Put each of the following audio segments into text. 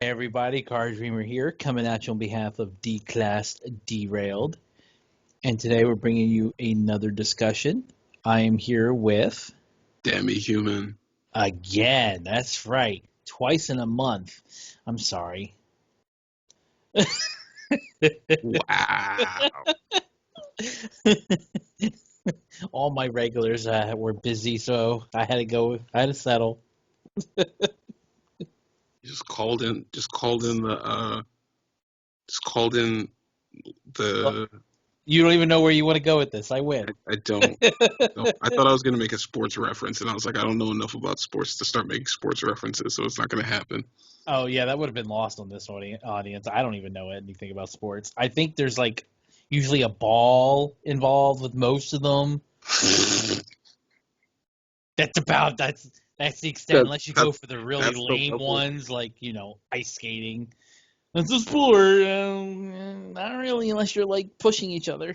Hey everybody, Car Dreamer here, coming at you on behalf of D-Class Derailed. And today we're bringing you another discussion. I am here with, Demi-Human. again, that's right, twice in a month. I'm sorry. Wow. All my regulars were busy, so I had to settle. You just called in Well, the, you don't even know where you want to go with this. I win. I don't, no, I thought I was going to make a sports reference and I was like, I don't know enough about sports to start making sports references, so it's not going to happen. Oh yeah, that would have been lost on this audience. I don't even know anything about sports. I think there's like usually a ball involved with most of them. That's the extent, That, unless you that, go for the really that's the lame level. ones like ice skating. That's a sport. Not really, unless you're like pushing each other,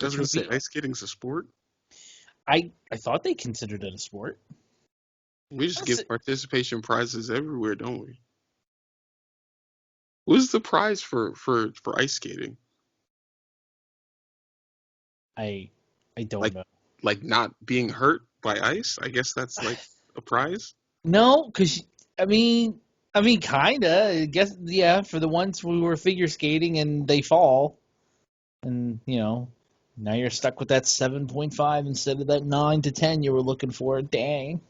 I was which going to would say, be. ice skating's a sport. I thought they considered it a sport. We just That's give participation prizes everywhere, don't we? What's the prize for ice skating? I I don't Like, know. like not being hurt by ice? I guess that's like a prize. No, because kinda. I guess yeah. For the ones who were figure skating and they fall, and now you're stuck with that 7.5 instead of that 9 to 10 you were looking for. Dang,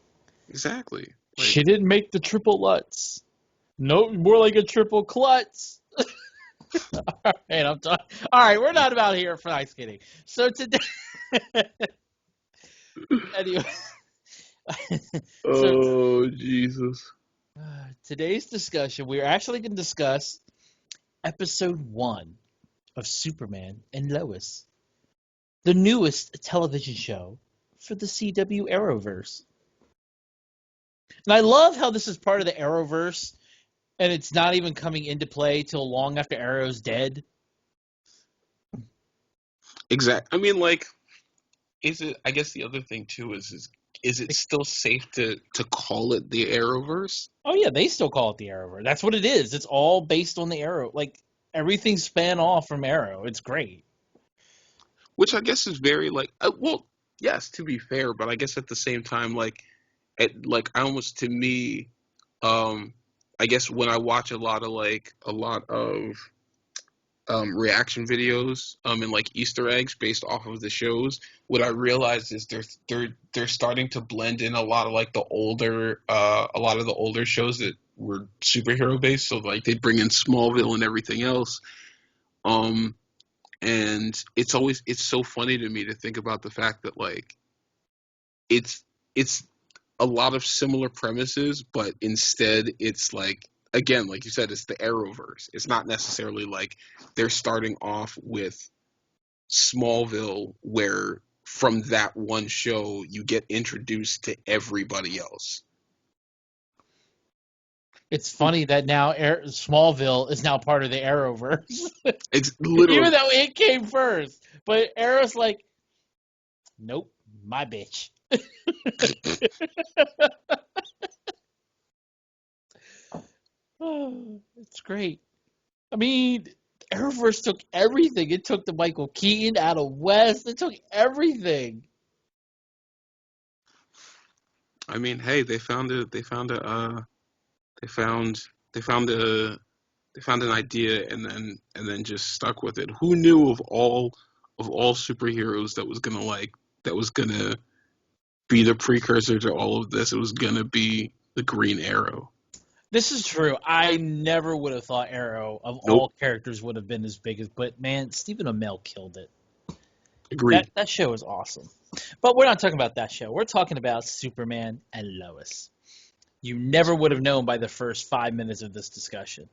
Exactly. she Like, didn't make the triple lutz. No, more like a triple klutz. All right, I'm done. All right, we're not about here for ice skating. So today, anyway, so oh Jesus. today's discussion, we're actually going to discuss episode 1 of Superman and Lois, the newest television show for the CW Arrowverse. And I love how this is part of the Arrowverse, and it's not even coming into play till long after Arrow's dead. Exact. I mean, like, is it? I guess the other thing too is it Like, still safe to call it the Arrowverse? oh yeah, they still call it the Arrowverse. That's what it is. It's all based on the Arrow. Like everything's span off from Arrow. It's great. Which I guess is very like, well, yes, to be fair, but I guess at the same time, like, like almost to me, um, I guess when I watch a lot of reaction videos and like Easter eggs based off of the shows, what I realized is they're starting to blend in a lot of like a lot of the older shows that were superhero based. So like they bring in Smallville and everything else. Um, and it's so funny to me to think about the fact that like it's it's a lot of similar premises, but instead it's like again, like you said, it's the Arrowverse. It's not necessarily like they're starting off with Smallville, where from that one show you get introduced to everybody else. It's funny that now Smallville is now part of the Arrowverse, It's even literally though it came first. But Arrow's like, nope, my bitch. It's great. I mean, Arrowverse took everything. It took the Michael Keaton out of West. It took everything. I mean, hey, they found they found a they found an idea and then just stuck with it. Who knew of all superheroes that was gonna be the precursor to all of this? It was gonna be the Green Arrow. This is true. I never would have thought Arrow of Nope. all characters would have been as big as, but man, Stephen Amell killed it. That Agreed. that show is awesome. But we're not talking about that show. We're talking about Superman and Lois. You never would have known by the first 5 minutes of this discussion.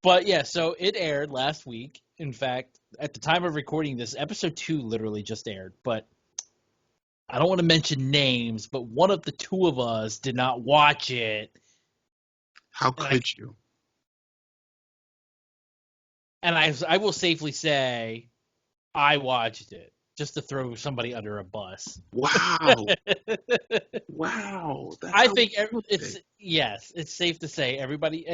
But yeah, so it aired last week. In fact, at the time of recording this, episode 2 literally just aired. But I don't want to mention names, but one of the two of us did not watch it. How And I could you? and I will safely say I watched it. just to throw somebody under a bus. Wow. Wow. That's I how think much you it's think. yes, it's safe to say everybody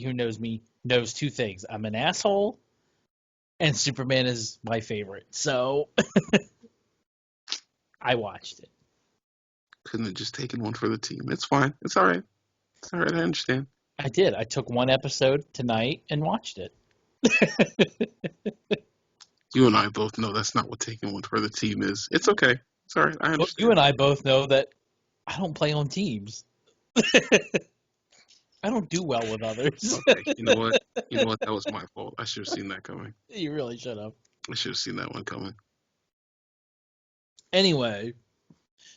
who knows me knows two things. I'm an asshole, and Superman is my favorite. So I watched it. Couldn't have just taken one for the team. It's fine. It's all right. It's all right. I understand. I did. I took one episode tonight and watched it. You and I both know that's not what taking one for the team is. It's okay. It's all right. I Well, you understand. and I both know that I don't play on teams. I don't do well with others. Okay. You know what? You know what? That was my fault. I should have seen that coming. You really should have. I should have seen that one coming. Anyway,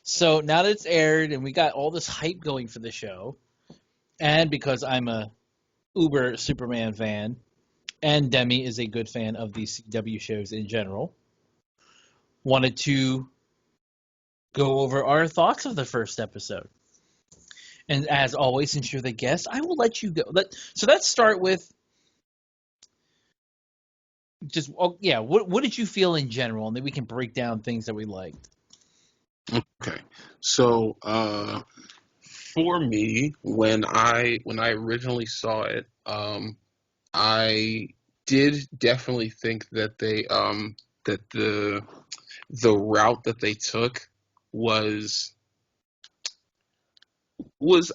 so now that it's aired and we got all this hype going for the show, and because I'm a uber Superman fan, and Demi is a good fan of these CW shows in general, wanted to go over our thoughts of the first episode. And as always, since you're the guest, I will let you go. So let's start with just, what did you feel in general? And then we can break down things that we liked. Okay. So, for me, when I originally saw it, I did definitely think that that the route that they took was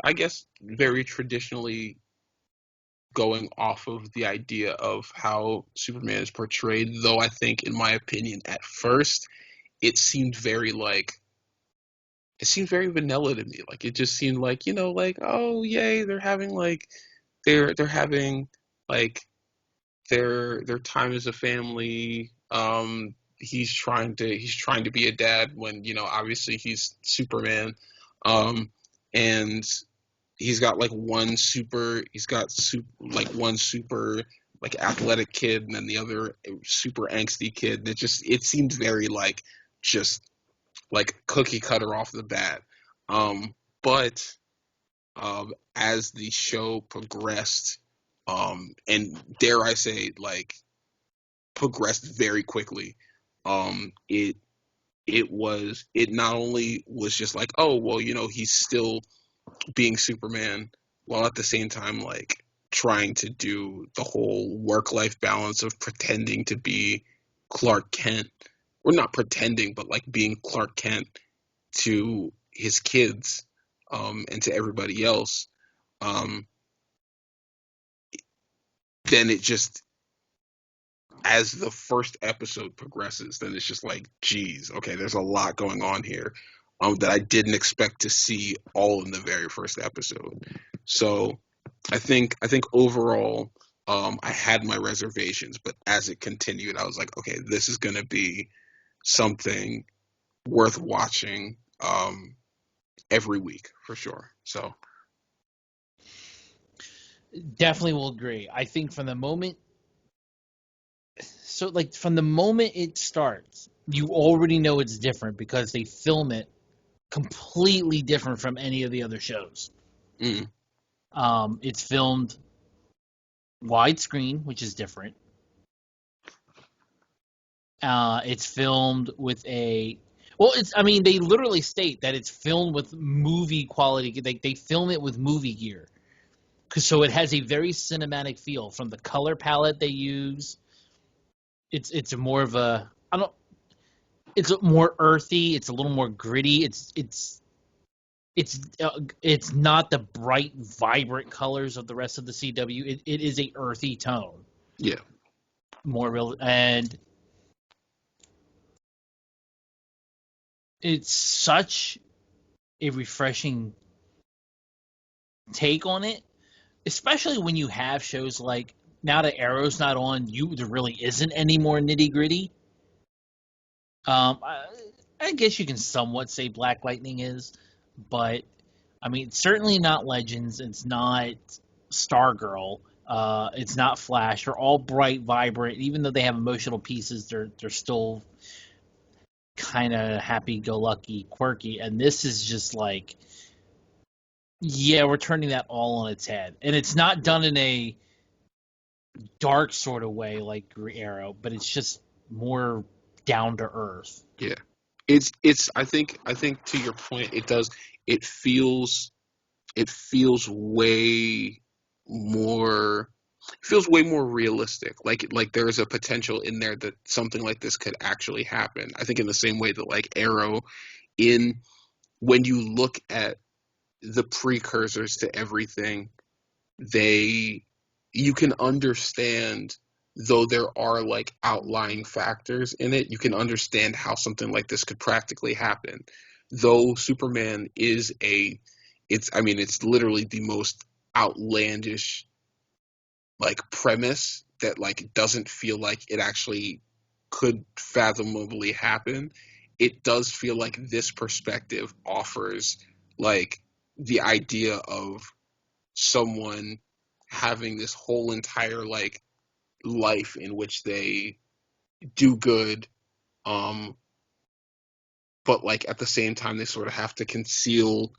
I guess very traditionally going off of the idea of how Superman is portrayed, though I think in my opinion at first it seemed very vanilla to me. Like it just seemed like, like, oh yay, they're having they're having like their time as a family. He's trying to be a dad when, obviously he's Superman. And he's got one super like athletic kid, and then the other super angsty kid. It seemed very just like cookie cutter off the bat. But as the show progressed, and dare I say, progressed very quickly, it not only was just like, oh well, he's still being Superman, while at the same time trying to do the whole work-life balance of pretending to be Clark Kent, or not pretending, but being Clark Kent to his kids, and to everybody else. Then it just, as the first episode progresses, then it's just like, geez, okay, there's a lot going on here, that I didn't expect to see all in the very first episode. So I think overall, I had my reservations, but as it continued, I was like, okay, this is going to be something worth watching, every week for sure. So Definitely will agree. I think from the moment it starts, you already know it's different because they film it completely different from any of the other shows. mm, It's filmed widescreen, which is different. It's filmed with they literally state that it's filmed with movie quality. They film it with movie gear. So it has a very cinematic feel from the color palette they use. It's more of a it's more earthy. It's a little more gritty. It's not the bright, vibrant colors of the rest of the CW. It is a earthy tone, yeah, more real, and it's such a refreshing take on it, especially when you have shows like, now that Arrow's not on, there really isn't any more nitty gritty. I guess you can somewhat say Black Lightning is, but I mean, it's certainly not Legends. It's not Stargirl. It's not Flash. They're all bright, vibrant. Even though they have emotional pieces, they're still kind of happy-go-lucky, quirky. And this is just like, yeah, we're turning that all on its head, and it's not done in a dark sort of way like Arrow, but it's just more down to earth. Yeah. It's I think to your point, it feels it feels way more it feels way more realistic. Like there is a potential in there that something like this could actually happen. I think in the same way that like Arrow, in when you look at the precursors to everything, they you can understand, though there are like outlying factors in it, you can understand how something like this could practically happen. Though Superman is a it's I mean it's literally the most outlandish like premise that like doesn't feel like it actually could fathomably happen. It does feel like this perspective offers like the idea of someone having this whole entire like life in which they do good, um but like at the same time they sort of have to conceal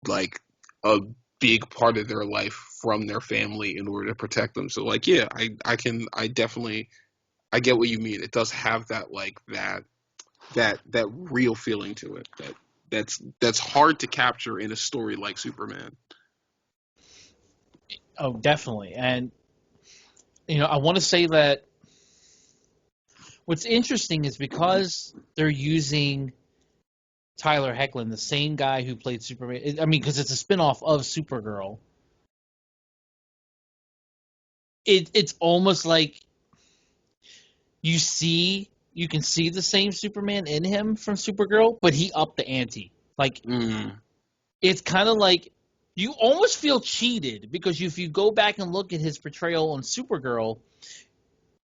like a big part of their life from their family in order to protect them. So like yeah, I definitely I get what you mean. It does have that like that real feeling to it that's hard to capture in a story like Superman. Oh, definitely. And I want to say that what's interesting is because they're using Tyler Hoechlin, the same guy who played Superman. I mean, because it's a spinoff of Supergirl. It's almost like you can see the same Superman in him from Supergirl, but he upped the ante. Like Mm, it's kind of like you almost feel cheated because if you go back and look at his portrayal on Supergirl,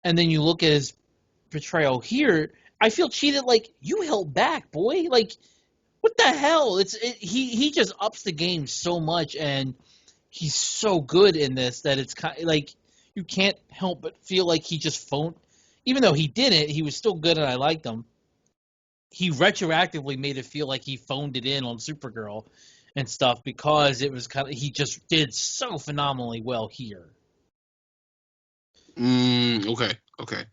and then you look at his portrayal here, I feel cheated. Like you held back, boy. Like what the hell? He just ups the game so much, and he's so good in this that it's kind of like you can't help but feel like he just phoned. Even though he didn't, he was still good, and I liked him. He retroactively made it feel like he phoned it in on Supergirl and stuff because it was kind of he just did so phenomenally well here. okay, okay.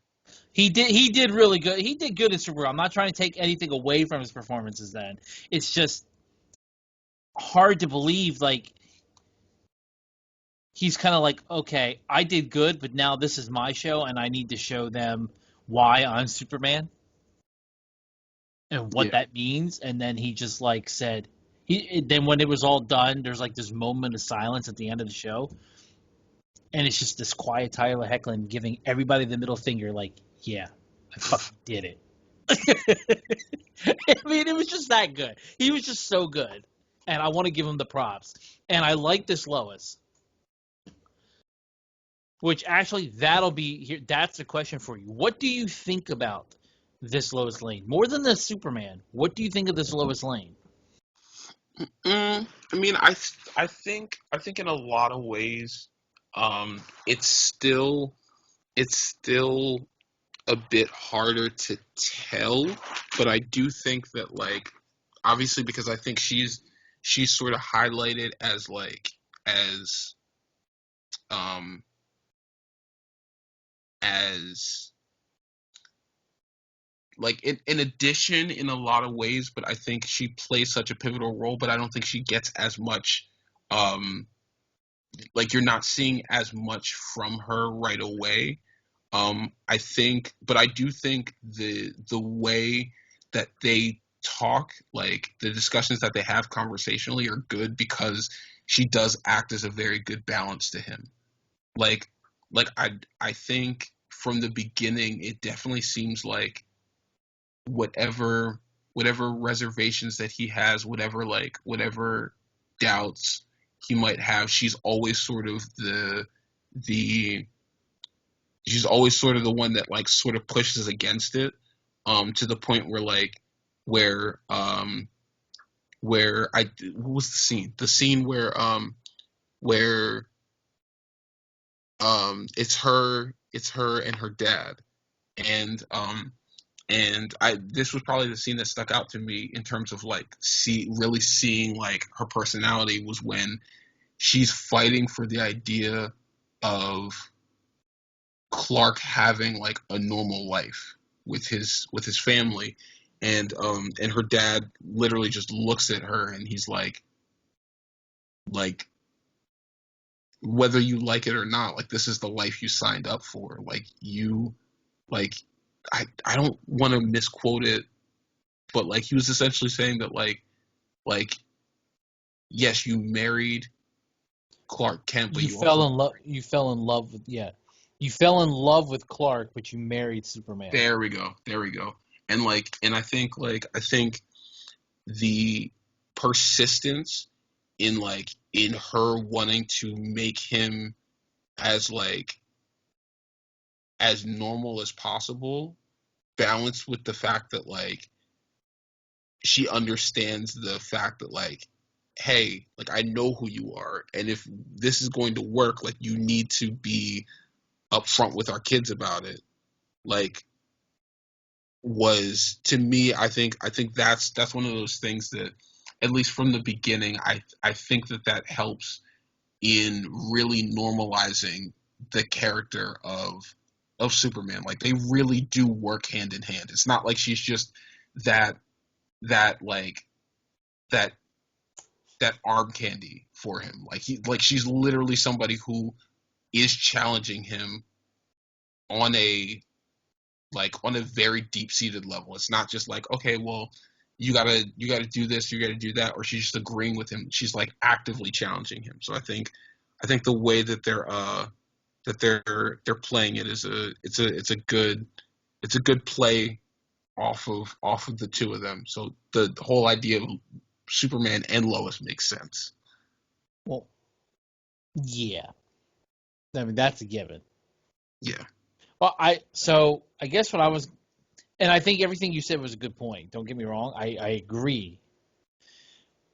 He did really good. He did good in Supergirl. I'm not trying to take anything away from his performances. Then it's just hard to believe like he's kind of like, okay, I did good, but now this is my show, and I need to show them why I'm Superman and what Yeah. that means. And then he just like said, then when it was all done, there's like this moment of silence at the end of the show, and it's just this quiet Tyler Hoechlin giving everybody the middle finger, like, yeah, I fucking did it. I mean, it was just that good. He was just so good, and I want to give him the props. And I like this Lois. Which actually, that'll be here. That's the question for you. What do you think about this Lois Lane? More than the Superman, what do you think of this Lois Lane? I mean, I think in a lot of ways, it's still a bit harder to tell, but I do think that like obviously because I think she's sort of highlighted as like as um as like in addition in a lot of ways, but I think she plays such a pivotal role, but I don't think she gets as much um like you're not seeing as much from her right away. I think, but I do think the way that they talk, like the discussions that they have conversationally, are good because she does act as a very good balance to him. Like, like I think from the beginning, it definitely seems like whatever whatever reservations that he has, whatever doubts he might have, the she's always sort of the one that like sort of pushes against it, to the point where like where where I what was the scene where it's her and her dad, and I this was probably the scene that stuck out to me in terms of like really seeing like her personality, was when she's fighting for the idea of Clark having like a normal life. with his family, and her dad literally just looks at her and he's like whether you like it or not, like this is the life you signed up for. Like you like I don't want to misquote it, but like he was essentially saying that like yes, you married Clark Kent, but You you also fell in love. You fell in love with You fell in love with Clark, but you married Superman. there we go. There we go. And I think the persistence in in her wanting to make him as as normal as possible, balanced with the fact that she understands the fact that hey, I know who you are, and if this is going to work, you need to be upfront with our kids about it. Like was to me, I think that's one of those things that at least from the beginning, I think that helps in really normalizing the character of Superman. Like they really do work hand in hand. It's not like she's just that that like that that arm candy for him. She's literally somebody who is challenging him on a on a very deep seated level. It's not just okay, well, you gotta do this, you gotta do that, or she's just agreeing with him. She's actively challenging him. So I think the way that they're playing it is a good play off of the two of them. So the whole idea of Superman and Lois makes sense. Well, yeah. I mean, that's a given. Yeah. Well, I guess what I was, and I think everything you said was a good point. Don't get me wrong. I agree.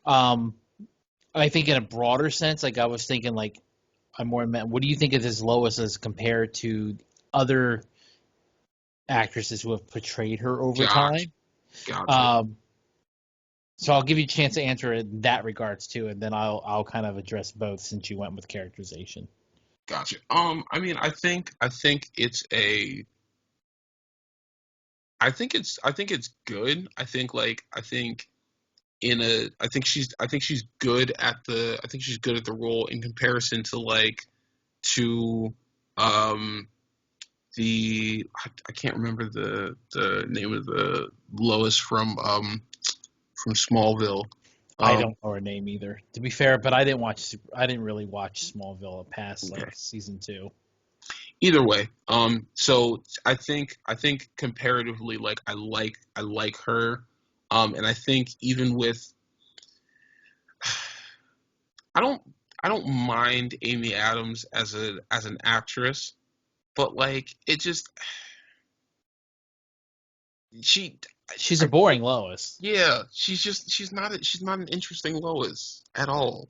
Um, I think in a broader sense, I was thinking I'm more meant. What do you think of this Lois as compared to other actresses who have portrayed her over Gotcha. time? Gotcha. Um, so I'll give you a chance to answer it in that regards too, and then I'll kind of address both since you went with characterization. Gotcha. I mean, I think it's good. I think she's good at the role in comparison to to um I can't remember the name of the Lois from Smallville. I Um, don't know her name either, to be fair, but I didn't watch. I didn't really watch Smallville past okay. season 2. Either way, so I think comparatively, I like her, and I think even with I don't I don't mind Amy Adams as an actress, but it just she She's a I boring Lois. yeah, she's not an interesting Lois at all.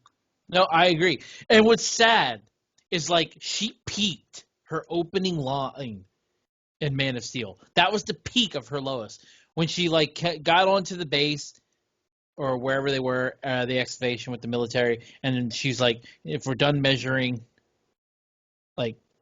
No, I agree. And what's sad is she peaked her opening line in Man of Steel. That was the peak of her Lois when she got onto the base or wherever they were, the excavation with the military, and then she's like, "If we're done measuring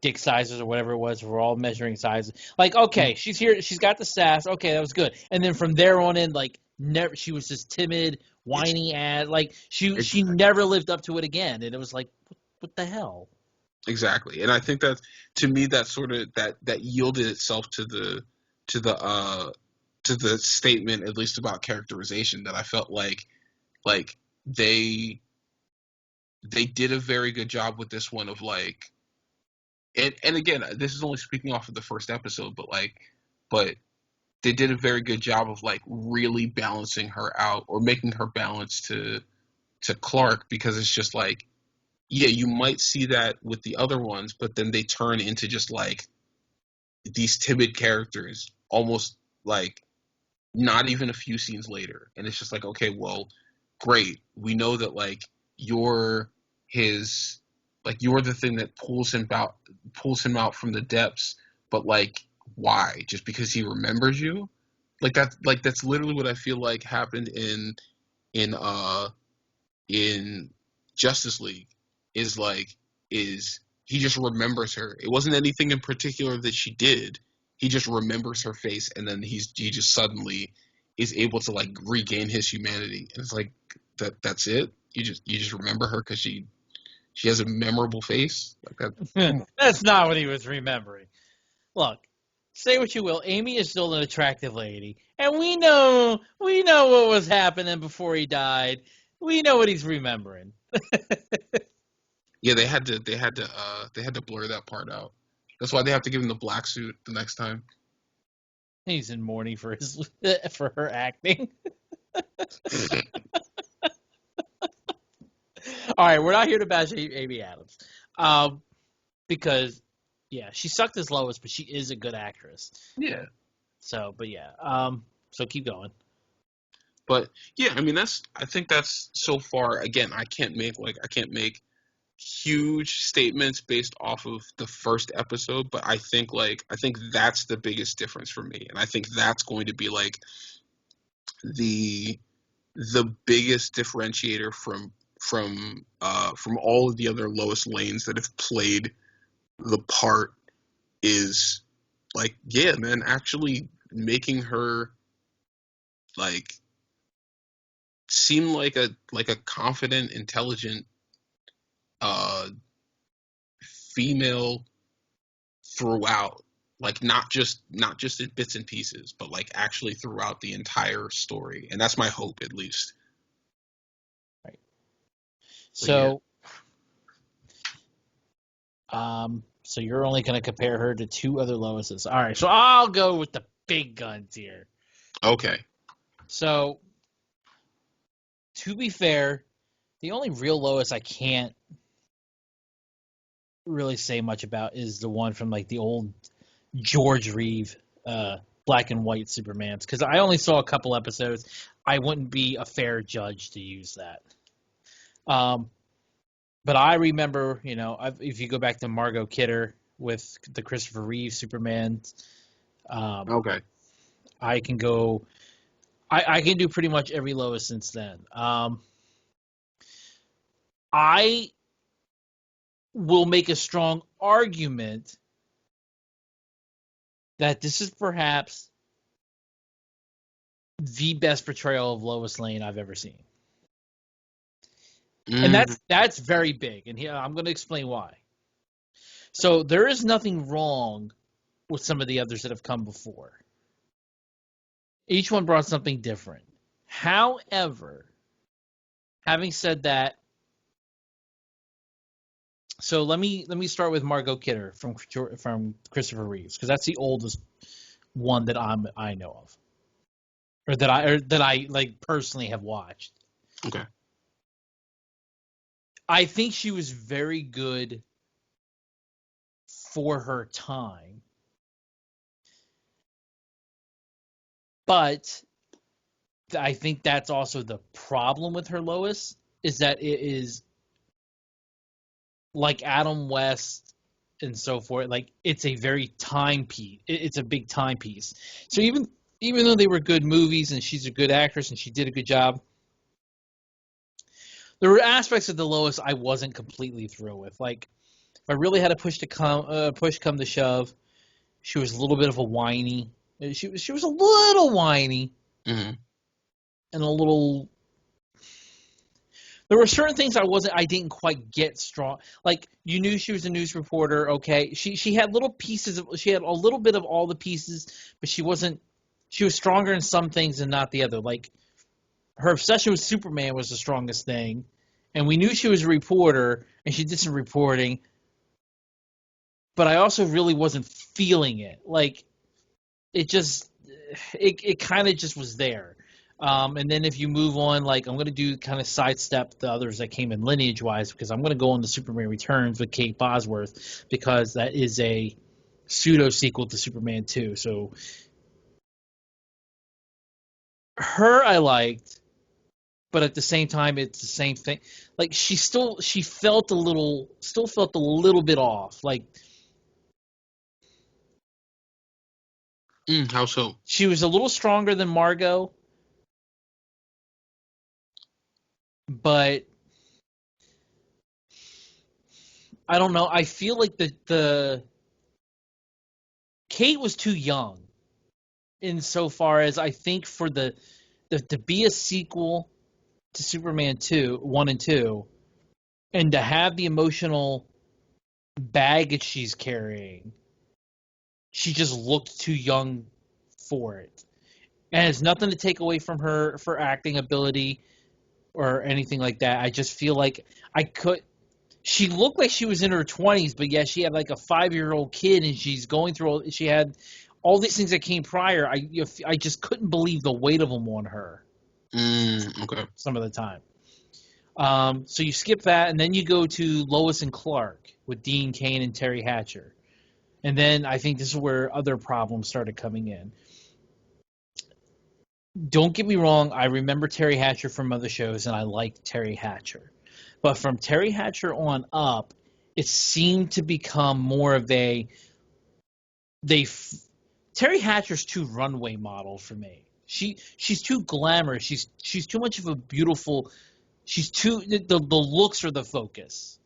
dick sizes or whatever it was, we're all measuring sizes." Okay, she's here, she's got the sass. Okay, that was good. And then from there on in, never, she was just timid, It's whiny ass. She exactly never lived up to it again, and it was what the hell? exactly, and I think that to me that sort of that yielded itself to the uh to the statement, at least about characterization, that I felt like they did a very good job with this one of and again, this is only speaking off of the first episode, but they did a very good job of really balancing her out, or making her balance to Clark, because it's just yeah, you might see that with the other ones, but then they turn into just these timid characters almost not even a few scenes later, and it's just okay, well, great, we know that you're his you're the thing that pulls him out from the depths, but why? Just because he remembers you? That's literally what I feel like happened in uh in Justice League, is is he just remembers her. It wasn't anything in particular that she did. he just remembers her face, and then he just suddenly is able to like regain his humanity. And it's like that's it. You just remember her because she has a memorable face like that. Come on. That's not what he was remembering. Look, say what you will, Amy is still an attractive lady, and we know what was happening before he died. We know what he's remembering. Yeah, they had to blur that part out. That's why they have to give him the black suit the next time. He's in mourning for his for her acting. All right, we're not here to bash Amy Adams, because yeah, she sucked as Lois, but she is a good actress. Yeah. So, but yeah, so keep going. But yeah, I mean I think that's so far. Again, I can't make huge statements based off of the first episode, but I think that's the biggest difference for me, and I think that's going to be like the the biggest differentiator from all of the other Lois Lanes that have played the part is like, yeah, man, actually making her like seem like a confident, intelligent uh female throughout, like not just in bits and pieces, but like actually throughout the entire story. And that's my hope, at least. Right. But yeah. So, so you're only going to compare her to two other Loises. All right. So I'll go with the big guns here. Okay. So, to be fair, the only real Lois I can't really say much about is the one from like the old George Reeve black and white Supermans, because I only saw a couple episodes. I wouldn't be a fair judge to use that. Um, but I remember, if you go back to Margot Kidder with the Christopher Reeve Superman, um, Okay. I can go. I can do pretty much every Lois since then. I will make a strong argument that this is perhaps the best portrayal of Lois Lane I've ever seen. And Mm, that's very big, and here I'm going to explain why. So there is nothing wrong with some of the others that have come before. Each one brought something different. However, having said that, so let me start with Margot Kidder from Christopher Reeves, because that's the oldest one that I know of, or that I like personally have watched. okay. I think she was very good for her time, but I think that's also the problem with her Lois, is that it is like Adam West and so forth. Like, it's a very timepiece. It's a big timepiece. So even though they were good movies and she's a good actress and she did a good job, there were aspects of the Lois I wasn't completely through with. Like, if I really had to push come to shove, she was a little bit of a whiny. She was a little whiny Hmm. and a little. There were certain things I didn't quite get strong. Like, you knew she was a news reporter, okay? She had little pieces she had a little bit of all the pieces, but she wasn't. She was stronger in some things and not the other. Like, her obsession with Superman was the strongest thing, and we knew she was a reporter and she did some reporting, but I also really wasn't feeling it. Like, it kind of just was there. And then if you move on, like, I'm going to do kind of sidestep the others that came in lineage wise, because I'm going to go on to Superman Returns with Kate Bosworth, because that is a pseudo sequel to Superman 2. So her I liked, but at the same time it's the same thing. Like, she felt still felt a little bit off. Like, How so? she was a little stronger than Margot, but I don't know. I feel like the Kate was too young insofar as I think for the to be a sequel to Superman 2, 1 and 2, and to have the emotional baggage she's carrying, she just looked too young for it. And it's nothing to take away from her for acting ability or anything like that. I just feel like she looked like she was in her 20s, but yet she had like a 5-year-old kid, and she's going through. She had all these things that came prior. I just couldn't believe the weight of them on her. Okay. Some of the time. So you skip that, and then you go to Lois and Clark with Dean Cain and Terry Hatcher, and then I think this is where other problems started coming in. Don't get me wrong, I remember Terry Hatcher from other shows, and I liked Terry Hatcher. But from Terry Hatcher on up, it seemed to become more of Terry Hatcher's too runway model for me. She's too glamorous. She's too much of a beautiful. She's too the looks are the focus.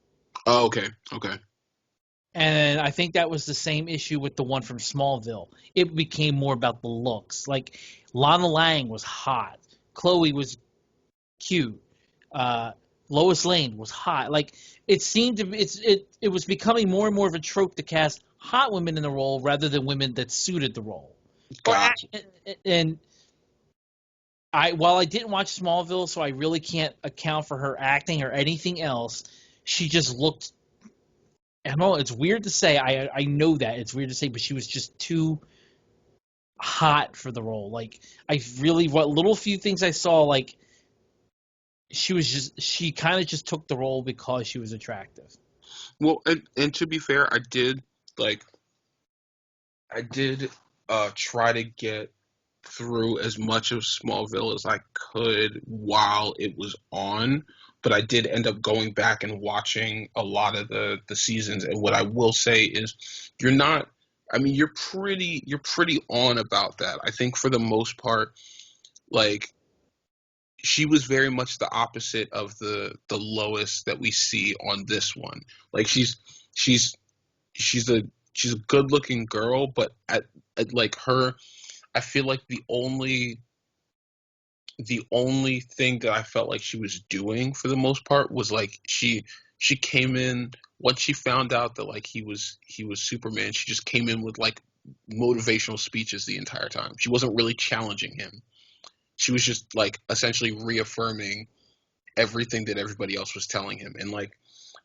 Oh, okay. Okay. And I think that was the same issue with the one from Smallville. It became more about the looks. Like Lana Lang was hot, Chloe was cute, Lois Lane was hot. Like it seemed to it was becoming more and more of a trope to cast hot women in the role rather than women that suited the role. Gotcha. And while I didn't watch Smallville, so I really can't account for her acting or anything else. She just looked. I know it's weird to say. I know that it's weird to say, but she was just too hot for the role. Like what little few things I saw, like she kind of just took the role because she was attractive. Well, and to be fair, like I did try to get through as much of Smallville as I could while it was on, but I did end up going back and watching a lot of the seasons. And what I will say is, you're pretty on about that. I think for the most part, like she was very much the opposite of the Lois that we see on this one. Like she's a she's a good looking girl, but at like her, I feel like the only thing that I felt like she was doing for the most part was like she came in once she found out that like he was Superman. She just came in with like motivational speeches the entire time. She wasn't really challenging him. She was just like essentially reaffirming everything that everybody else was telling him, and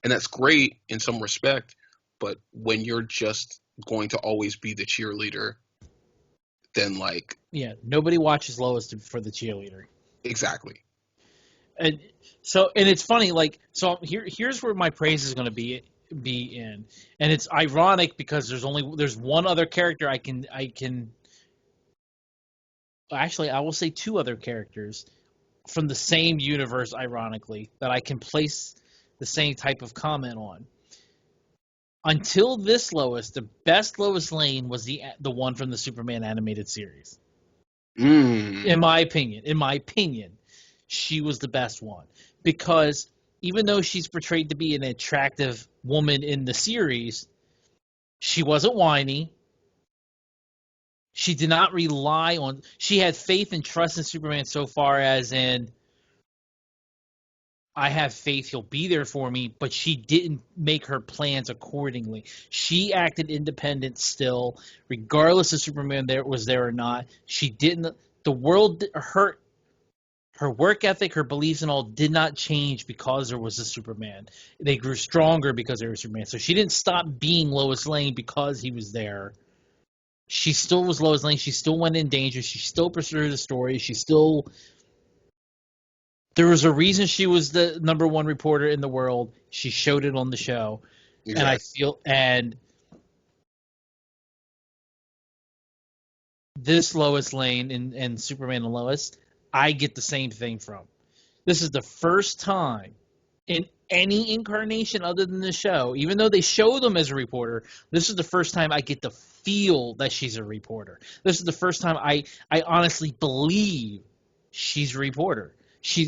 that's great in some respect. But when you're just going to always be the cheerleader, then like Yeah, nobody watches Lois for the cheerleader. exactly. And it's funny, like here's where my praise is going to be in, and it's ironic because there's one other character I can actually I will say two other characters from the same universe, ironically, that I can place the same type of comment on. Until this Lois, the best Lois Lane was the one from the Superman animated series. In my opinion, she was the best one because even though she's portrayed to be an attractive woman in the series, she wasn't whiny. She did not rely on. She had faith and trust in Superman so far as in, I have faith he'll be there for me, but she didn't make her plans accordingly. She acted independent still, regardless if Superman was there or not. She didn't. The world, her work ethic, her beliefs, and all did not change because there was a Superman. They grew stronger because there was Superman. So she didn't stop being Lois Lane because he was there. She still was Lois Lane. She still went in danger. She still pursued the story. There was a reason she was the number one reporter in the world. She showed it on the show. Exactly. And this Lois Lane and Superman and Lois, I get the same thing from. This is the first time in any incarnation other than the show, even though they show them as a reporter, this is the first time I get to feel that she's a reporter. This is the first time I honestly believe she's a reporter.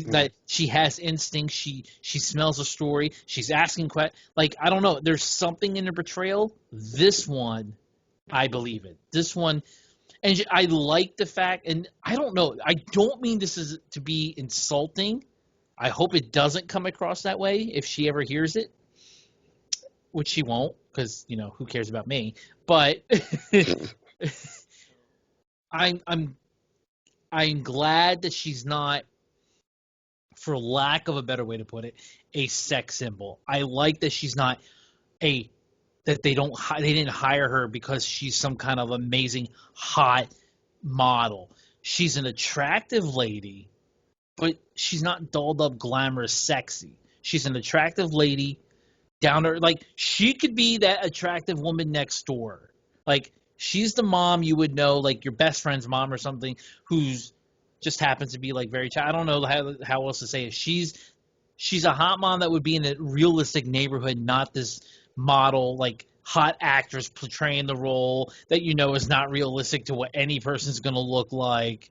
That she has instincts. She smells a story. She's asking questions. Like, I don't know. There's something in her portrayal. This one I believe it. This one, and I like the fact, and I don't know, I don't mean this is to be insulting. I hope it doesn't come across that way if she ever hears it, which she won't, because who cares about me? But I'm I'm I'm glad that she's not, for lack of a better way to put it, a sex symbol. I like that she's not a that they didn't hire her because she's some kind of amazing hot model. She's an attractive lady, but she's not dolled up, glamorous, sexy. She's an attractive lady, down to, like, she could be that attractive woman next door. Like, she's the mom you would know, like your best friend's mom or something, who's just happens to be like very. I don't know how else to say it. She's a hot mom that would be in a realistic neighborhood, not this model, like, hot actress portraying the role that is not realistic to what any person's going to look like.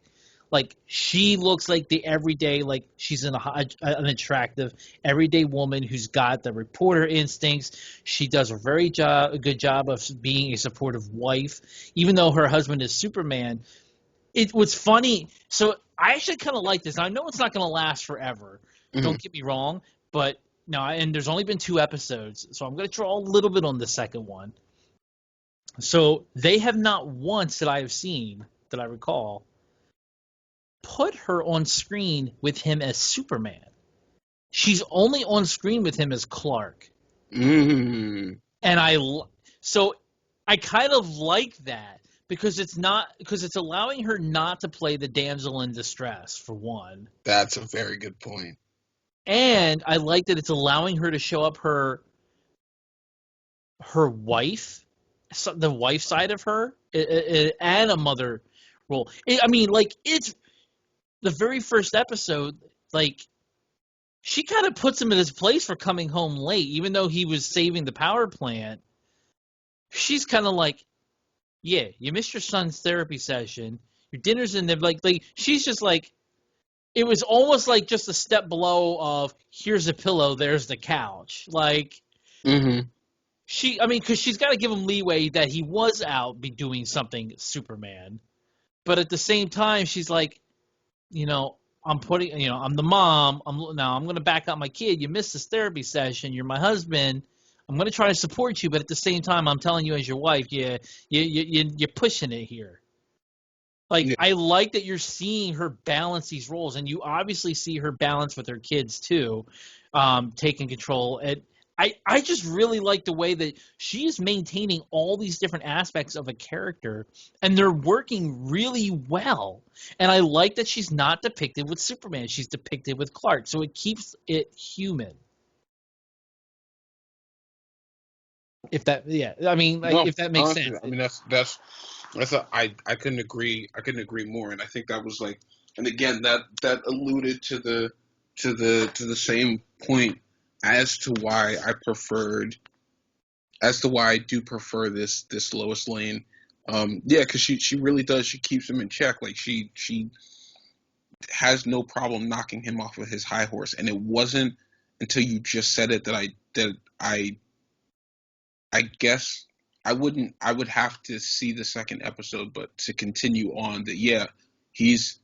Like, she looks like the everyday, like, she's an attractive everyday woman who's got the reporter instincts. She does a good job of being a supportive wife, even though her husband is Superman. It was funny. So I actually kind of like this. I know it's not going to last forever. Mm-hmm. Don't get me wrong, but no. And there's only been 2 episodes, so I'm going to draw a little bit on the second one. So they have not once that I have seen that I recall put her on screen with him as Superman. She's only on screen with him as Clark. Mm-hmm. And so I kind of like that because it's allowing her not to play the damsel in distress, for one. That's a very good point. And I like that it's allowing her to show up her wife, the wife side of her, and a mother role. I mean, like, it's the very first episode, like, she kind of puts him in his place for coming home late, even though he was saving the power plant. She's kind of like, yeah, you missed your son's therapy session. Your dinner's in there. Like she's just like, it was almost like just a step below of, here's a pillow, there's the couch. Like, Mm-hmm. because she's got to give him leeway that he was out be doing something Superman. But at the same time, she's like, I'm the mom. I'm going to back up my kid. You missed this therapy session. You're my husband. I'm going to try to support you, but at the same time, I'm telling you as your wife, you're pushing it here. Like, Yeah. I like that you're seeing her balance these roles, and you obviously see her balance with her kids too, taking control. And I just really like the way that she is maintaining all these different aspects of a character, and they're working really well. And I like that she's not depicted with Superman; she's depicted with Clark, so it keeps it human. If that, yeah, I mean, like, No, if that makes honestly, sense. I mean I couldn't agree more, and I think that was like, and again that alluded to the same point as to why I do prefer this Lois Lane. Yeah, because she really does. She keeps him in check. Like, she has no problem knocking him off of his high horse, and it wasn't until you just said it I guess I would have to see the second episode, but to continue on, that yeah, he's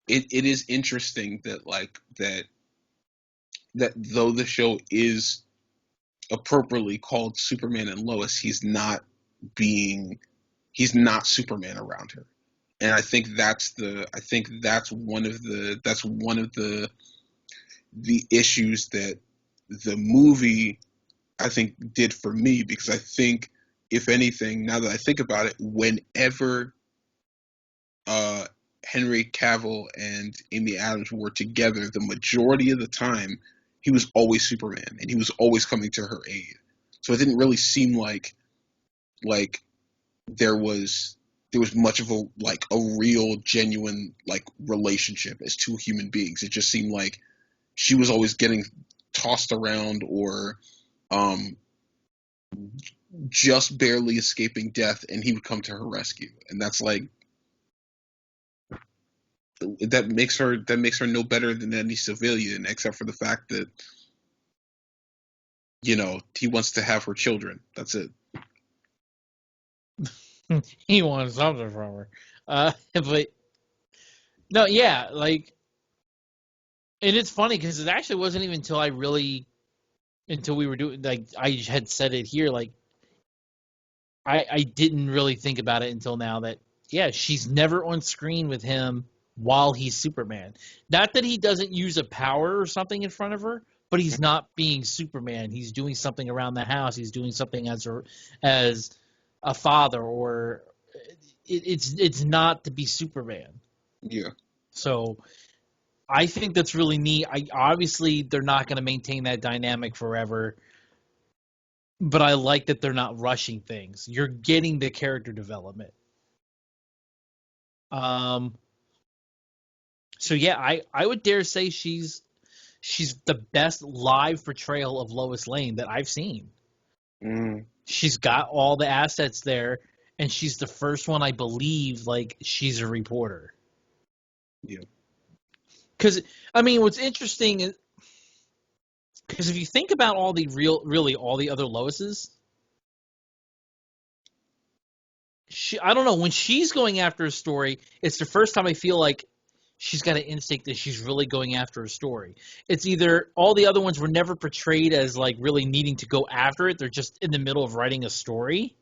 it is interesting that, like, that though the show is appropriately called Superman and Lois, being he's not Superman around her. And I think that's one of the issues that the movie, I think, did for me, because I think, if anything, now that I think about it, whenever uh, Henry Cavill and Amy Adams were together, the majority of the time he was always Superman, and he was always coming to her aid. So it didn't really seem like there was much of a real, genuine, like, relationship as two human beings. It just seemed like she was always getting tossed around, or um, just barely escaping death, and he would come to her rescue. And that's like, that makes her no better than any civilian, except for the fact that, he wants to have her children. That's it. He wanted something from her. But no, yeah, like, and it's funny because it actually wasn't even until we were doing, like, I had said it here, like, I didn't really think about it until now that, yeah, she's never on screen with him while he's Superman. Not that he doesn't use a power or something in front of her, but he's not being Superman. He's doing something around the house. He's doing something as a father, or it's not to be Superman. Yeah. So I think that's really neat. I obviously they're not going to maintain that dynamic forever, but I like that they're not rushing things. You're getting the character development. Um, so yeah, I would dare say she's the best live portrayal of Lois Lane that I've seen. Mm, She's got all the assets there, and she's the first one I believe like she's a reporter. yeah. Because I mean, what's interesting is because if you think about really all the other Loises, I don't know, when she's going after a story, it's the first time I feel like she's got an instinct that she's really going after a story. It's either all the other ones were never portrayed as like really needing to go after it; they're just in the middle of writing a story.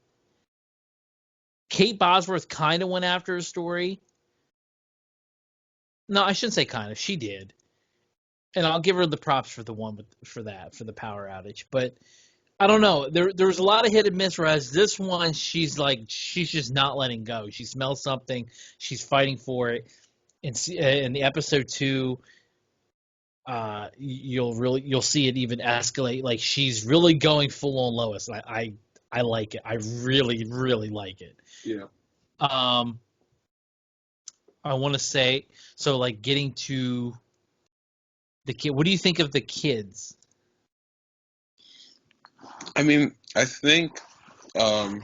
Kate Bosworth kind of went after a story. No, I shouldn't say kind of. She did, and I'll give her the props for the one for the power outage. But I don't know. There's a lot of hit and miss. Whereas this one, she's just not letting go. She smells something. She's fighting for it. In the episode 2, you'll see it even escalate. Like she's really going full on Lois. I like it. I really like it. Yeah. Um, I want to say so. Like getting to the kid. What do you think of the kids? I mean, um,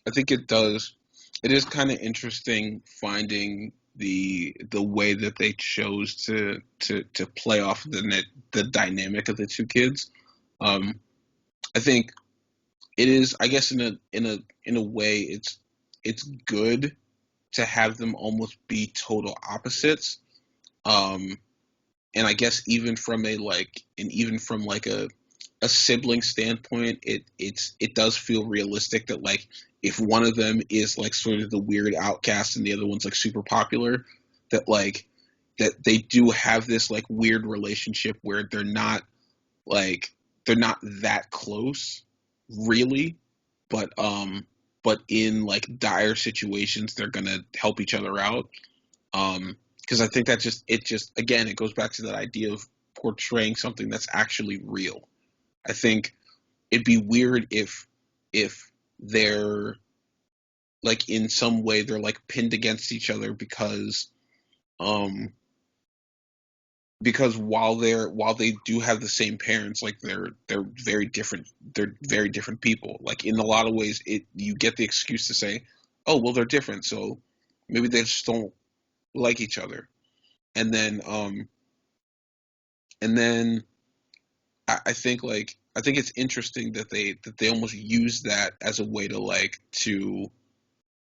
I think it does. It is kind of interesting finding the way that they chose to play off the dynamic of the two kids. Um, I think it is. I guess in a way, it's good to have them almost be total opposites. Um, and I guess even from like a sibling standpoint, it does feel realistic that like if one of them is like sort of the weird outcast and the other one's like super popular, that like that they do have this like weird relationship where like they're not that close really, but in like dire situations they're gonna help each other out. Because I think that just again it goes back to that idea of portraying something that's actually real. I think it'd be weird if they're like in some way they're like pinned against each other um because while they do have the same parents, like they're very different people. Like in a lot of ways it you get the excuse to say, oh well they're different, so maybe they just don't like each other. And then I think it's interesting that they almost use that as a way to like to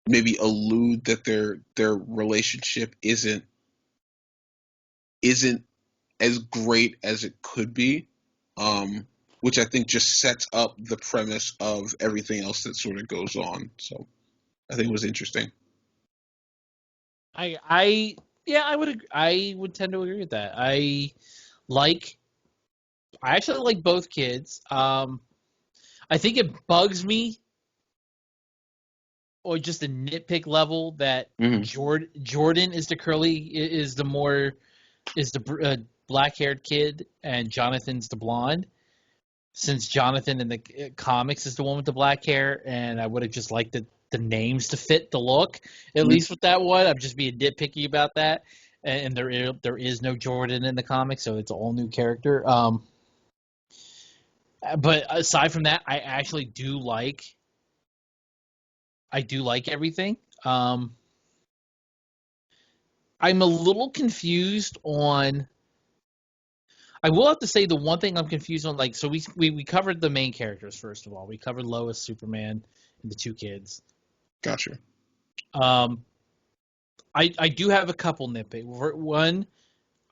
maybe allude that their relationship isn't as great as it could be, um, which I think just sets up the premise of everything else that sort of goes on. So I think it was interesting. I yeah, I would tend to agree with that. Like I actually like both kids. I think it bugs me, or just a nitpick level, that Hmm. Jordan is the curly is the more is the black haired kid, and Jonathan's the blonde. Since Jonathan in the comics is the one with the black hair, and I would have just liked the names to fit the look, at least with that one. I'm just being nitpicky about that. And there is no Jordan in the comics, so it's an all new character. But aside from that, I do like everything. Um, I'm a little confused on. I will have to say the one thing I'm confused on, like, so we covered the main characters first of all. We covered Lois, Superman, and the two kids. Gotcha. Um, I do have a couple nitpicks. One,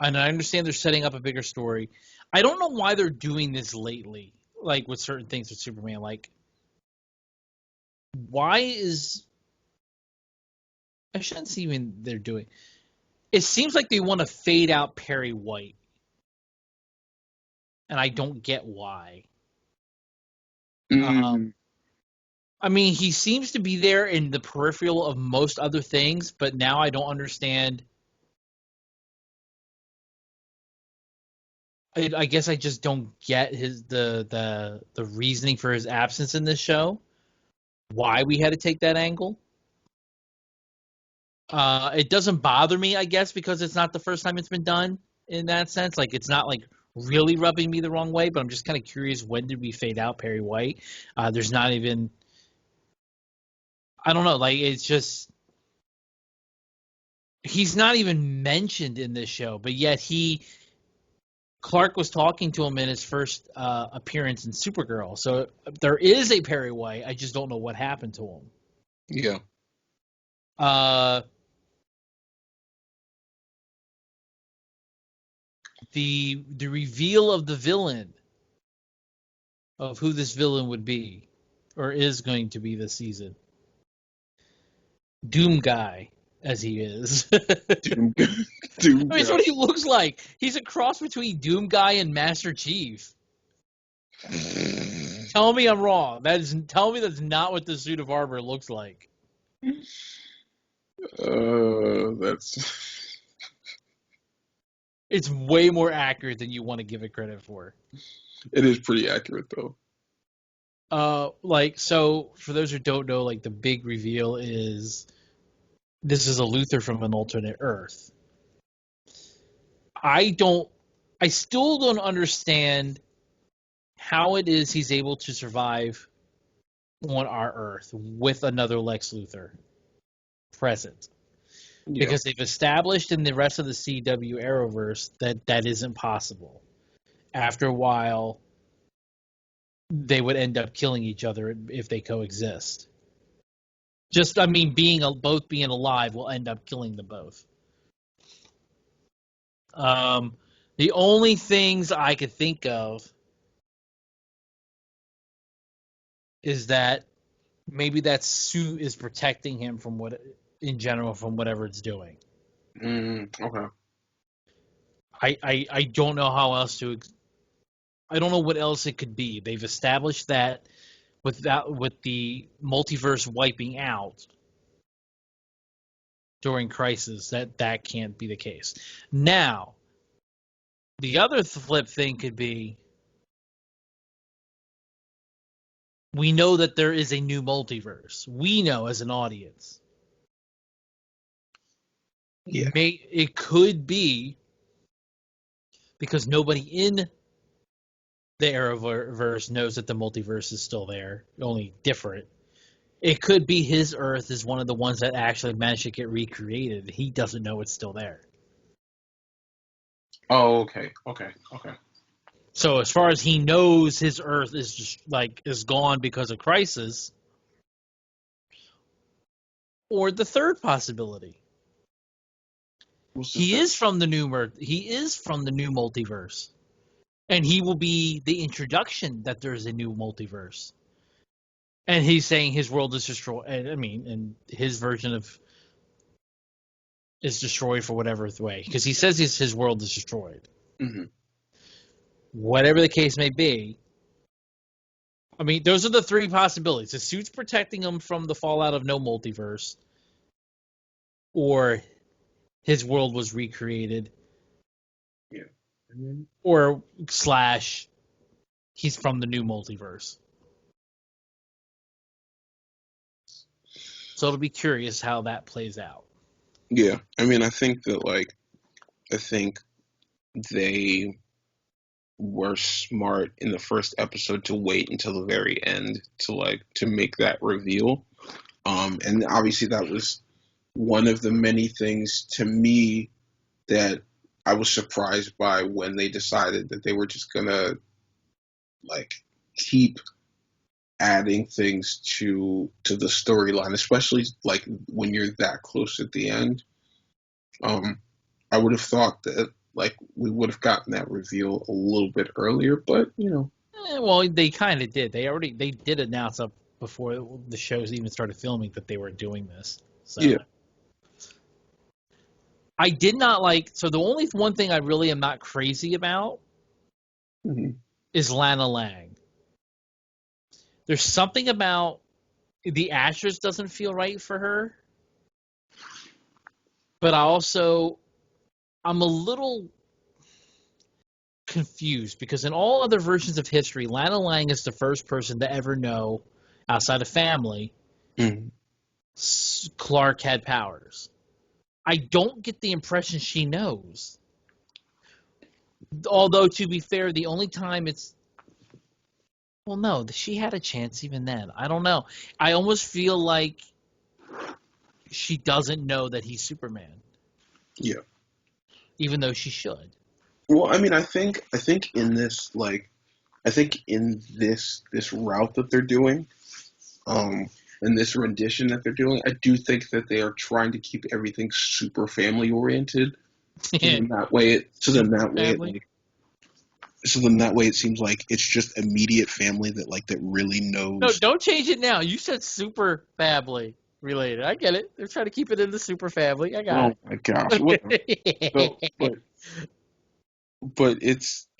and I understand they're setting up a bigger story. I don't know why they're doing this lately, like with certain things with Superman. Like, why is I shouldn't see even they're doing. It seems like they want to fade out Perry White, and I don't get why. Um, Mm, I mean, he seems to be there in the peripheral of most other things, but now I don't understand. I guess I just don't get the reasoning for his absence in this show. Why we had to take that angle. It doesn't bother me, I guess, because it's not the first time it's been done in that sense. Like, it's not like really rubbing me the wrong way, but I'm just kind of curious, when did we fade out Perry White? There's not even, I don't know, like, it's just, he's not even mentioned in this show, but yet Clark was talking to him in his first appearance in Supergirl. So there is a Perry White. I just don't know what happened to him. yeah. Uh, the reveal of the villain, of who this villain would be, or is going to be this season. Doom Guy, as he is. Doom, Doom I mean, it's guy. what he looks like. He's a cross between Doom Guy and Master Chief. Tell me I'm wrong. Tell me that's not what the suit of armor looks like. That's It's way more accurate than you want to give it credit for. it is pretty accurate though. Like, so for those who don't know, like, the big reveal is this is a Luthor from an alternate Earth. I still don't understand how it is he's able to survive on our Earth with another Lex Luthor present. Yeah. Because they've established in the rest of the CW Arrowverse that that isn't possible. After a while, they would end up killing each other if they coexist. Just, I mean, both being alive will end up killing them both. Um, the only things I could think of is that maybe that suit is protecting him from in general, from whatever it's doing. Okay. I don't know how else to. I don't know what else it could be. They've established that with the multiverse wiping out during Crisis, that can't be the case. Now, the other flip thing could be, we know that there is a new multiverse. We know as an audience. Yeah. It could be because nobody in the Arrowverse knows that the multiverse is still there, only different. It could be his Earth is one of the ones that actually managed to get recreated. He doesn't know it's still there. Oh, okay. Okay. Okay. So as far as he knows, his Earth is just is gone because of Crisis. Or the third possibility, What's the he third? is from the new multiverse, and he will be the introduction that there's a new multiverse. And he's saying his world is destroyed. I mean, and his version of is destroyed for whatever way, because he says his world is destroyed. Mm-hmm. Whatever the case may be, I mean, those are the three possibilities: the suit's protecting him from the fallout of no multiverse, or his world was recreated, Yeah. Mm-hmm. or slash he's from the new multiverse. So it'll be curious how that plays out. Yeah. I mean, I think they were smart in the first episode to wait until the very end to make that reveal. And obviously that was one of the many things to me that I was surprised by when they decided that they were just gonna like keep adding things to the storyline, especially like when you're that close at the end. Um, I would have thought that like we would have gotten that reveal a little bit earlier, but Well, they kind of did. They did announce up before the shows even started filming that they were doing this. So yeah, I did not like. So the only one thing I really am not crazy about mhm, is Lana Lang. There's something about the actress doesn't feel right for her, but I'm a little confused because in all other versions of history, Lana Lang is the first person to ever know, outside of family, mhm. Clark had powers. I don't get the impression she knows. Although, to be fair, the only time it's. Well, no, she had a chance even then. I don't know. I almost feel like she doesn't know that he's Superman, Yeah. even though she should. Well, I mean, I think in this I think in this route that they're doing, um, in this rendition that they're doing, I do think that they are trying to keep everything super family oriented. So then that way it so then Super that way it family. like so then that way it seems like it's just immediate family that really No, knows. don't change it now. You said super family related. I get it. They're trying to keep it in the super family. I got Oh my gosh, whatever. So, it.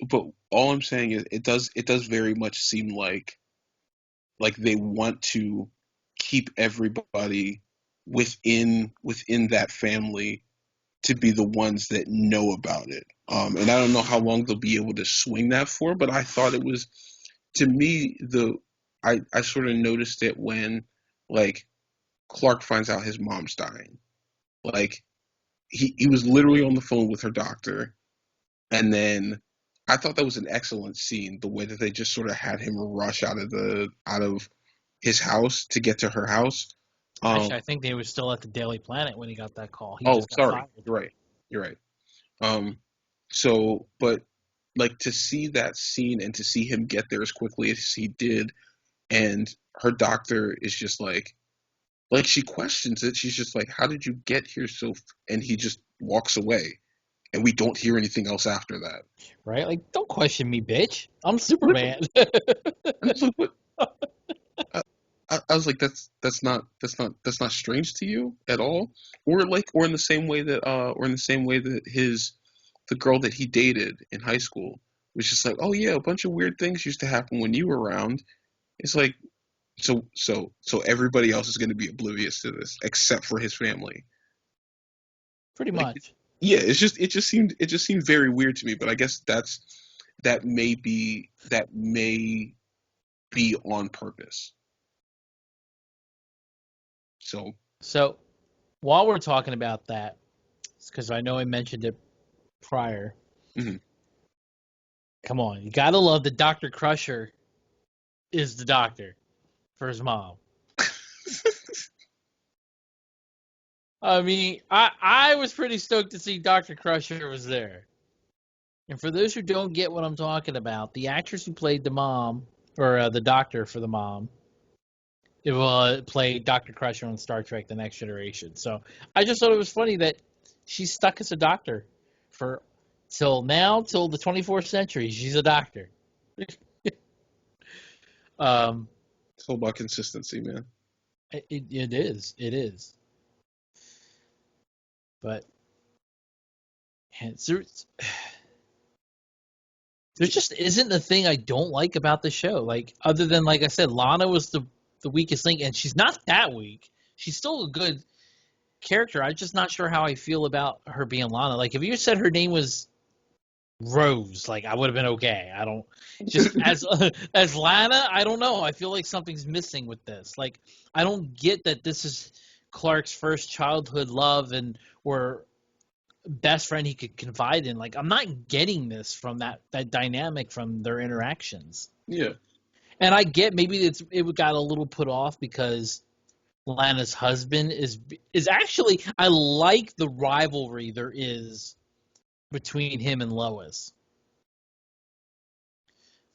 but all I'm saying is it does very much seem like they want to keep everybody within that family to be the ones that know about it. And I don't know how long they'll be able to swing that for, but I thought it was to me I sort of noticed it when like Clark finds out his mom's dying. Like he was literally on the phone with her doctor, and then I thought that was an excellent scene, the way that they just sort of had him rush out of his house to get to her house. Um, Actually, I think they were still at the Daily Planet when he got that call. He oh, just got sorry, fired. you're right, you're right. Um, so, but like to see that scene and to see him get there as quickly as he did, and her doctor is just like she questions it. She's just like, "How did you get here so?" And he just walks away, and we don't hear anything else after that. Right? Like, don't question me, bitch. I'm Literally, Superman. and I was like, "What?" I was like, that's not strange to you at all, or in the same way that his the girl that he dated in high school was just like, oh yeah, a bunch of weird things used to happen when you were around. It's like so everybody else is going to be oblivious to this except for his family. Pretty Like much. yeah, it just seemed very weird to me. But I guess that may be on purpose. So So, while we're talking about that, because I know I mentioned it prior, mhm. come on. You got to love that Dr. Crusher is the doctor for his mom. I mean, I was pretty stoked to see Dr. Crusher was there. And for those who don't get what I'm talking about, the actress who played the mom, or the doctor for the mom, it will play Dr. Crusher on Star Trek: The Next Generation. So I just thought it was funny that she's stuck as a doctor for till the 24th century. She's a doctor. Um, It's all about consistency, man. it is. But there's there just isn't a thing I don't like about the show. Like other than like I said, Lana was the weakest link, and she's not that weak. She's still a good character. I'm just not sure how I feel about her being Lana. Like if you said her name was Rose, like I would have been okay. I don't just as as Lana. I don't know. I feel like something's missing with this. Like I don't get that this is Clark's first childhood love and or best friend he could confide in. Like I'm not getting this from that dynamic from their interactions. Yeah. And I get maybe it got a little put off because Lana's husband is actually I like the rivalry there is between him and Lois.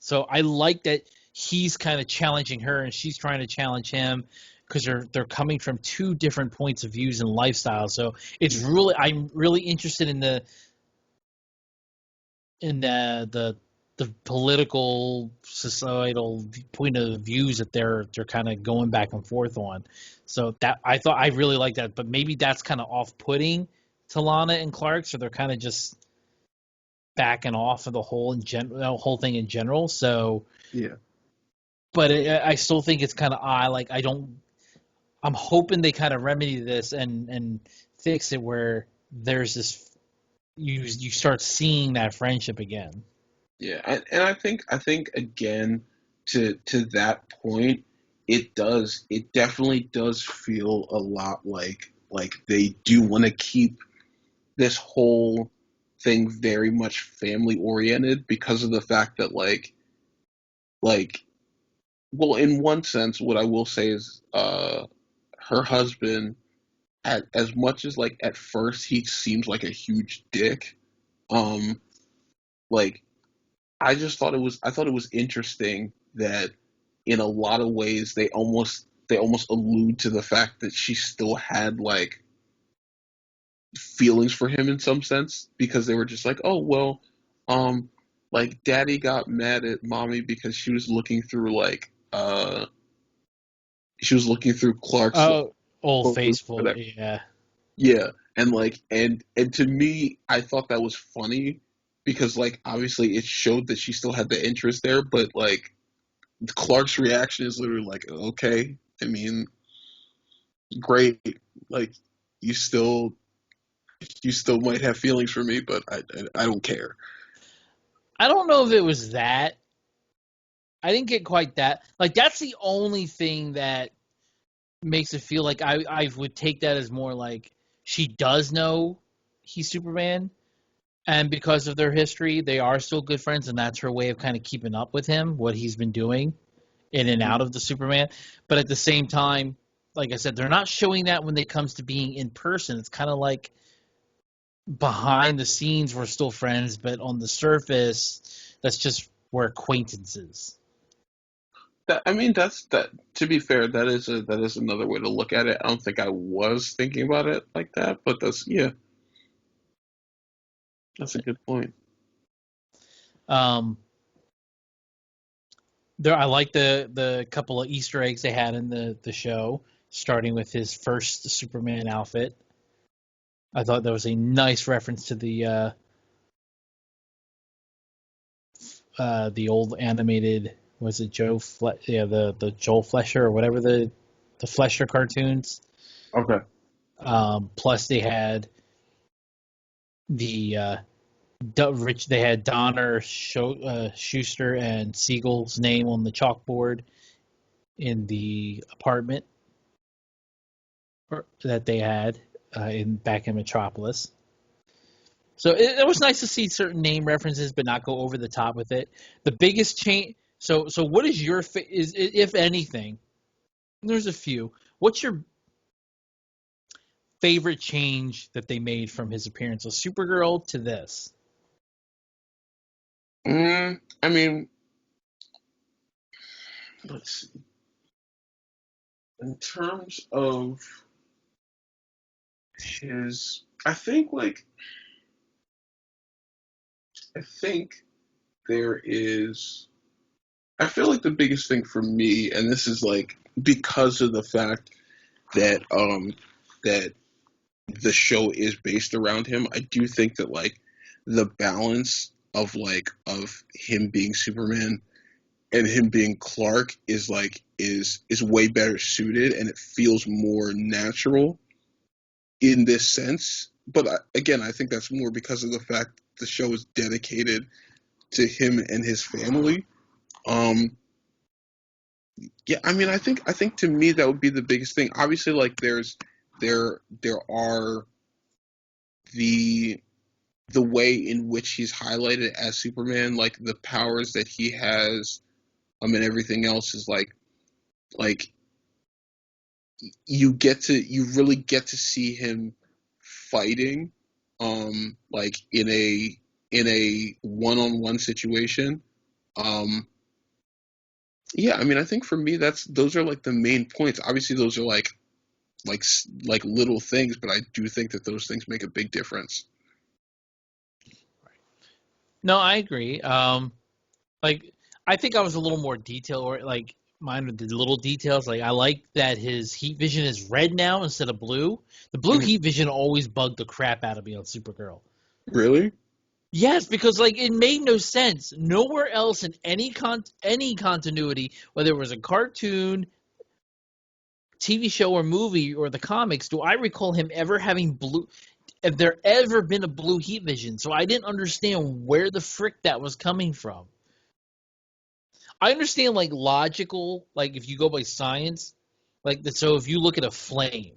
So I like that he's kind of challenging her and she's trying to challenge him because they're coming from two different points of views and lifestyles. So I'm really interested in the political societal point of views that they're kind of going back and forth on. So that I really like that, but maybe that's kind of off-putting to Lana and Clark, so they're kind of just backing off of the whole thing in general. So Yeah. but I still think it's kind of odd. Like I'm hoping they kind of remedy this and fix it where there's this you start seeing that friendship again. Yeah, and I think again to that point, it definitely does feel a lot like they do want to keep this whole thing very much family oriented because of the fact that like well, in one sense, what I will say is her husband, as much as like at first he seems like a huge dick, um like I thought it was interesting that in a lot of ways they almost allude to the fact that she still had like feelings for him in some sense because they were just like, oh well, um like daddy got mad at mommy because she was looking through Clark's like, Oh, old photos, faithful, whatever. yeah. Yeah, and like and to me, I thought that was funny because like obviously it showed that she still had the interest there, but like Clark's reaction is literally like, okay, I mean, great, like you still you still might have feelings for me, but I don't care. I don't know if it was that. I didn't get quite that. Like that's the only thing that makes it feel like I would take that as more like she does know he's Superman, and because of their history, they are still good friends, and that's her way of kind of keeping up with him, what he's been doing in and out of the Superman. But at the same time, like I said, they're not showing that when it comes to being in person. It's kind of like behind the scenes we're still friends, but on the surface, that's just we're acquaintances. That I mean, that's that. To be fair, that is another way to look at it. I don't think I was thinking about it like that, but that's yeah, that's a good point. Um, there, I like the couple of Easter eggs they had in the show, starting with his first Superman outfit. I thought that was a nice reference to the old animated, was it yeah, the Joel Flesher or whatever the Flesher cartoons. Okay. Plus they had the they had Donner, Schuster, and Siegel's name on the chalkboard in the apartment that they had in back in Metropolis. So it was nice to see certain name references, but not go over the top with it. The biggest change. So what is your is if anything? There's a few. What's your favorite change that they made from his appearance of Supergirl to this? I mean, let's see. In terms of his, I think there is. I feel like the biggest thing for me, and this is like because of the fact that that the show is based around him. I do think that like the balance of him being Superman and him being Clark is way better suited, and it feels more natural in this sense. But again, I think that's more because of the fact the show is dedicated to him and his family. Um, yeah, I mean, I think to me that would be the biggest thing. Obviously, like there are the the way in which he's highlighted as Superman, like the powers that he has, and everything else is like you really get to see him fighting, like in a one-on-one situation. Um, yeah, I mean, I think for me those are like the main points. Obviously, those are like little things, but I do think that those things make a big difference. No, I agree. Like I think I was a little more detail or like mine with the little details. Like I like that his heat vision is red now instead of blue. The blue Mhm. heat vision always bugged the crap out of me on Supergirl. Really? Yes, because like it made no sense. Nowhere else in any continuity, whether it was a cartoon, TV show, or movie, or the comics, do I recall him ever having blue? Have there ever been a blue heat vision? So I didn't understand where the frick that was coming from. I understand like logical, like if you go by science, like so if you look at a flame,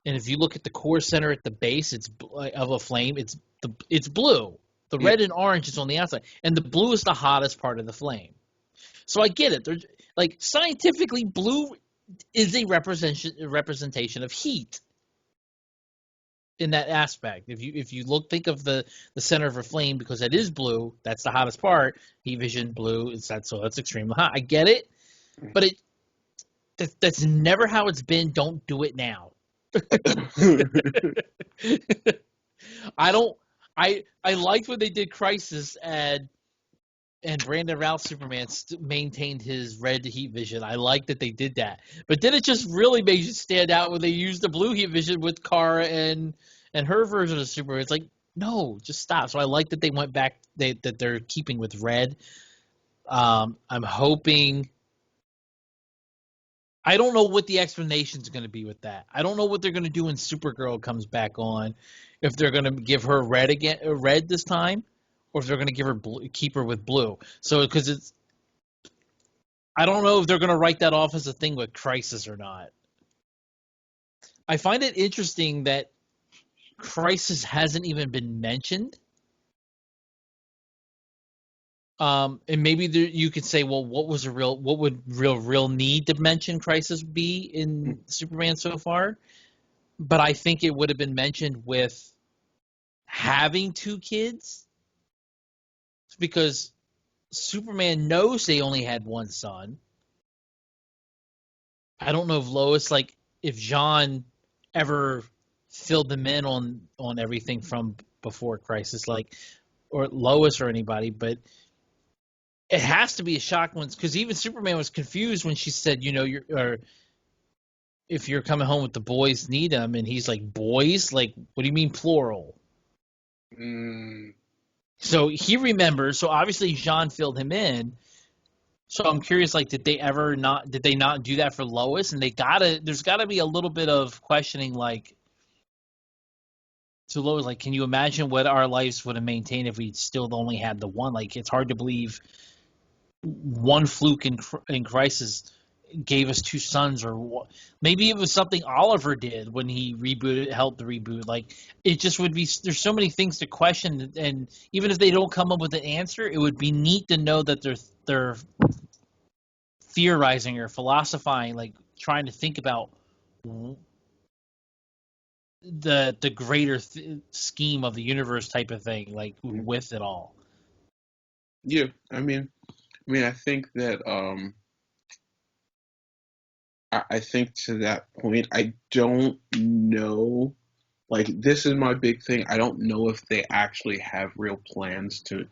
and if you look at the core center at the base, of a flame, it's blue. The Yeah. red and orange is on the outside, and the blue is the hottest part of the flame. So I get it. There's like scientifically, blue is a representation of heat in that aspect. If you think of the center of a flame because it is blue, that's the hottest part. Heat vision blue is that, so that's extremely hot. I get it, but that's never how it's been. Don't do it now. I don't. I liked when they did Crisis and Brandon Routh Superman maintained his red heat vision. I like that they did that, but then it just really made you stand out when they used the blue heat vision with Kara and her version of Superman. It's like no, just stop. So I like that they went back. That they're keeping with red. I'm hoping. I don't know what the explanation is going to be with that. I don't know what they're going to do when Supergirl comes back on. If they're going to give her red again, red this time, or if they're going to give her keep her with blue. So because I don't know if they're going to write that off as a thing with Crisis or not. I find it interesting that Crisis hasn't even been mentioned. And maybe you could say, well, what would real need to mention Crisis be in Superman so far? But I think it would have been mentioned with having two kids because Superman knows they only had one son. I don't know if Lois, like, if John ever filled them in on everything from before Crisis, like, or Lois or anybody, but it has to be a shock once because even Superman was confused when she said, or if you're coming home with the boys need them, and he's like, boys, like, what do you mean plural? Mm, So he remembers. So obviously Jean filled him in. So I'm curious, like, did they not do that for Lois? And there's gotta be a little bit of questioning, like, to Lois, like, can you imagine what our lives would have maintained if we still only had the one? Like, it's hard to believe one fluke in Crisis gave us two sons, or maybe it was something Oliver did when he helped the reboot. Like, it just would be. There's so many things to question, and even if they don't come up with an answer, it would be neat to know that they're theorizing or philosophizing, like trying to think about the greater scheme of the universe type of thing, like with it all. yeah, I think that I think to that point, I don't know. Like, this is my big thing. I don't know if they actually have real plans to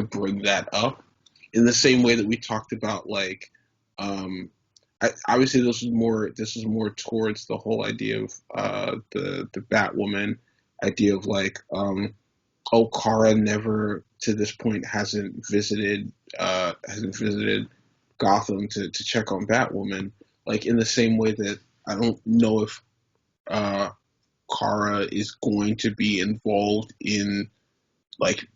bring that up in the same way that we talked about, like, obviously this is more towards the whole idea of the Batwoman idea of, like, Okara never to this point hasn't visited Gotham to check on Batwoman, like, in the same way that I don't know if uh, Kara is going to be involved in, like,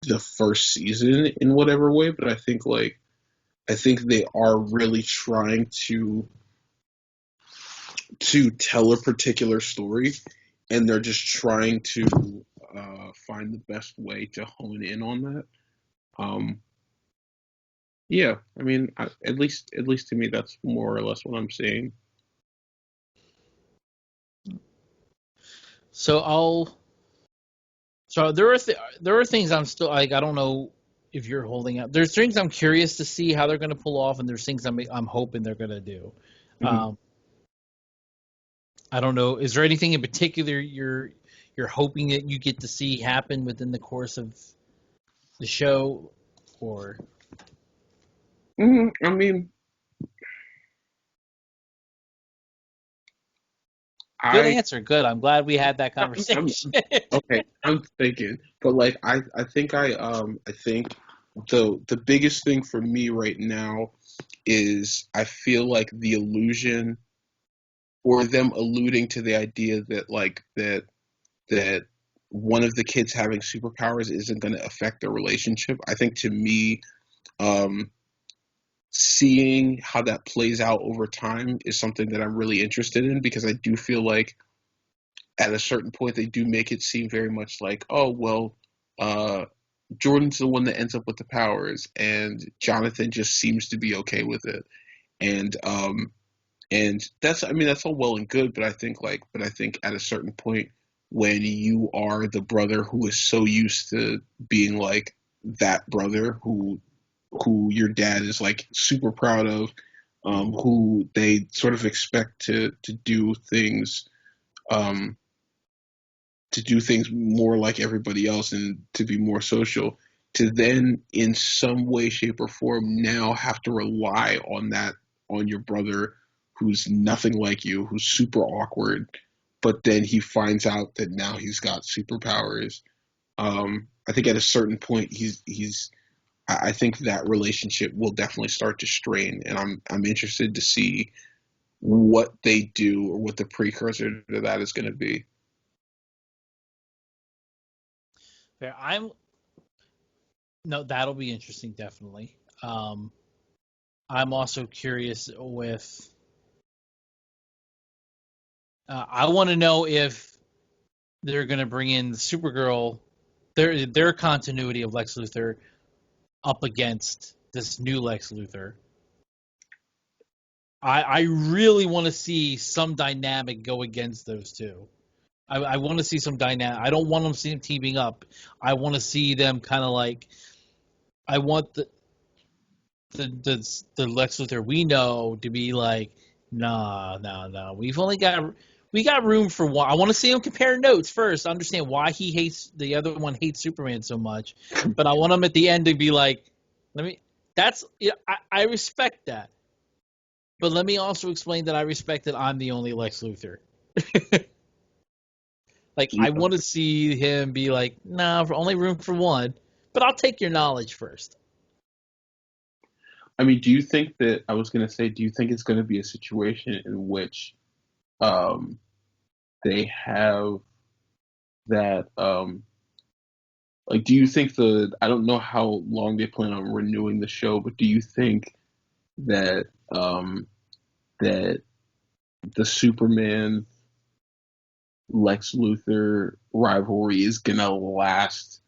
the first season in whatever way, but I think they are really trying to tell a particular story, and they're just trying to find the best way to hone in on that. Um, yeah, at least to me, that's more or less what I'm seeing. So I'll. So there are things I'm still like I don't know if you're holding out. There's things I'm curious to see how they're going to pull off, and there's things I'm hoping they're going to do. Mhm. Um, I don't know. Is there anything in particular you're hoping that you get to see happen within the course of the show, or I mean, good I answer? Good. I'm glad we had that I'm conversation. okay. I'm thinking, but like I think the biggest thing for me right now is I feel like the illusion or them alluding to the idea that that one of the kids having superpowers isn't going to affect their relationship. I think to me, um, seeing how that plays out over time is something that I'm really interested in because I do feel like at a certain point they do make it seem very much like, oh well, uh, Jordan's the one that ends up with the powers, and Jonathan just seems to be okay with it, and that's I mean that's all well and good, but I think at a certain point when you are the brother who is so used to being like that brother who your dad is like super proud of, who they sort of expect um, to do things more like everybody else and to be more social, to then in some way, shape, or form now have to rely on that on your brother who's nothing like you, who's super awkward, but then he finds out that now he's got superpowers. I think at a certain point he's I think that relationship will definitely start to strain, and I'm interested to see what they do or what the precursor to that is going to be. Fair. I'm no, that'll be interesting, definitely. Um, I'm also curious with. I want to know if they're going to bring in Supergirl, their continuity of Lex Luthor up against this new Lex Luthor. I really want to see some dynamic go against those two. I want to see some dynamic. I don't want them to see them teaming up. I want to see them kind of like. I want the Lex Luthor we know to be like, nah, nah, nah. We got room for one. I want to see him compare notes first. Understand why he hates the other one hates Superman so much, but I want him at the end to be like, let me. That's yeah, I respect that, but let me also explain that I respect that I'm the only Lex Luthor. Like I Yeah. want to see him be like, nah, for only room for one, but I'll take your knowledge first. I mean, do you think that I was going to say, do you think it's going to be a situation in which um, they have that, like, do you think I don't know how long they plan on renewing the show, but do you think that, that the Superman Lex Luthor rivalry is going to last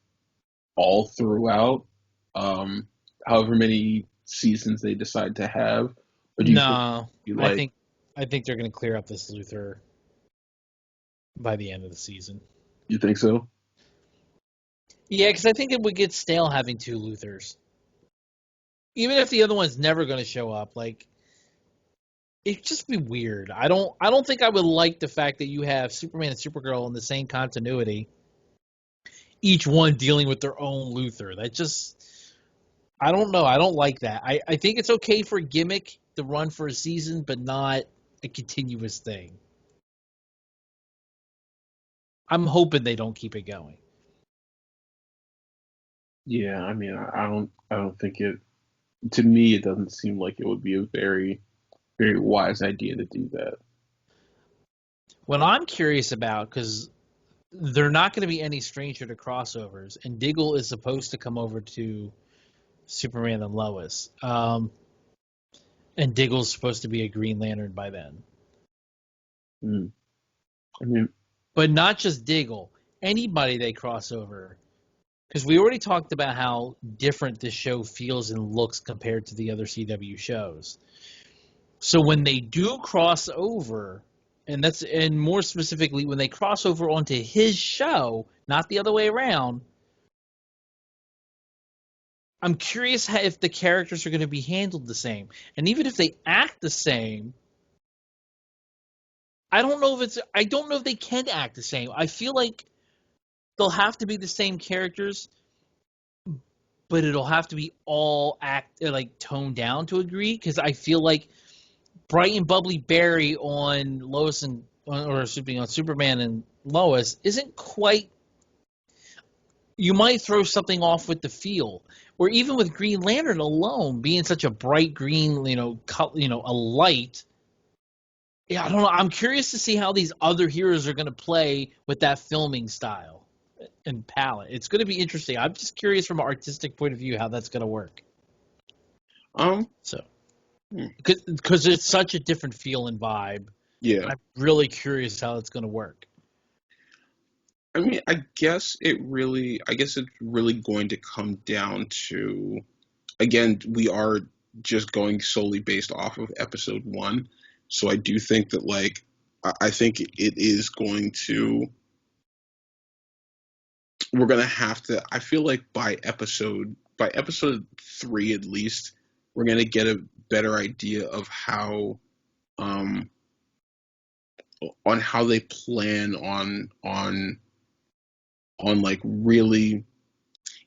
all throughout, um, however many seasons they decide to have? Or do you think, No, you I like, think I think they're going to clear up this Luthor by the end of the season. you think so? Yeah, because I think it would get stale having two Luthors, even if the other one's never going to show up. Like it'd just be weird. I don't think I would like the fact that you have Superman and Supergirl in the same continuity, each one dealing with their own Luthor. That just I don't know. I don't like that. I think it's okay for a gimmick to run for a season, but not a continuous thing. I'm hoping they don't keep it going. Yeah, I mean, I don't think it. To me, it doesn't seem like it would be a very wise idea to do that. What I'm curious about, because they're not going to be any stranger to crossovers, and Diggle is supposed to come over to Superman and Lois, and Diggle's supposed to be a Green Lantern by then. Mm. I mean, But not just Diggle, anybody they cross over. Because we already talked about how different this show feels and looks compared to the other CW shows. So when they do cross over, and more specifically when they cross over onto his show, not the other way around. I'm curious if the characters are going to be handled the same, and even if they act the same, I don't know if they can act the same. I feel like they'll have to be the same characters, but it'll have to be all act like toned down to a degree, because I feel like bright and bubbly Barry on Lois and or on Superman and Lois isn't quite. You might throw something off with the feel, or even with Green Lantern alone being such a bright green, a light. Yeah, I don't know. I'm curious to see how these other heroes are going to play with that filming style and palette. It's going to be interesting. I'm just curious from an artistic point of view how that's going to work. So, because it's such a different feel and vibe. Yeah. I'm really curious how it's going to work. I mean, I guess it's really going to come down to, again, we are just going solely based off of episode 1. So I do think that, like, I think it is going to, we're going to have to, I feel like by episode 3 at least, we're going to get a better idea of how, on how they plan on like really,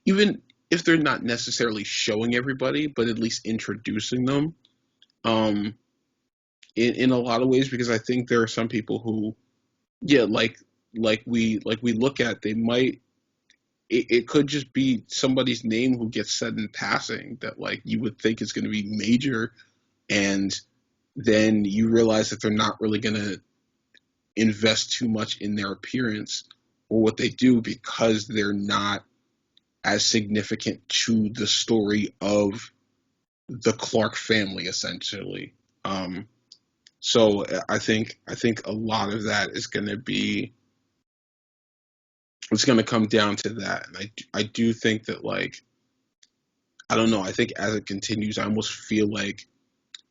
even if they're not necessarily showing everybody, but at least introducing them, in a lot of ways, because I think there are some people who, yeah, like we look at, they might, it could just be somebody's name who gets said in passing that, like, you would think is going to be major, and then you realize that they're not really going to invest too much in their appearance or what they do, because they're not as significant to the story of the Clark family, essentially. So I think a lot of that is going to be, it's going to come down to that. And I do think that, like, I don't know, I think as it continues, I almost feel like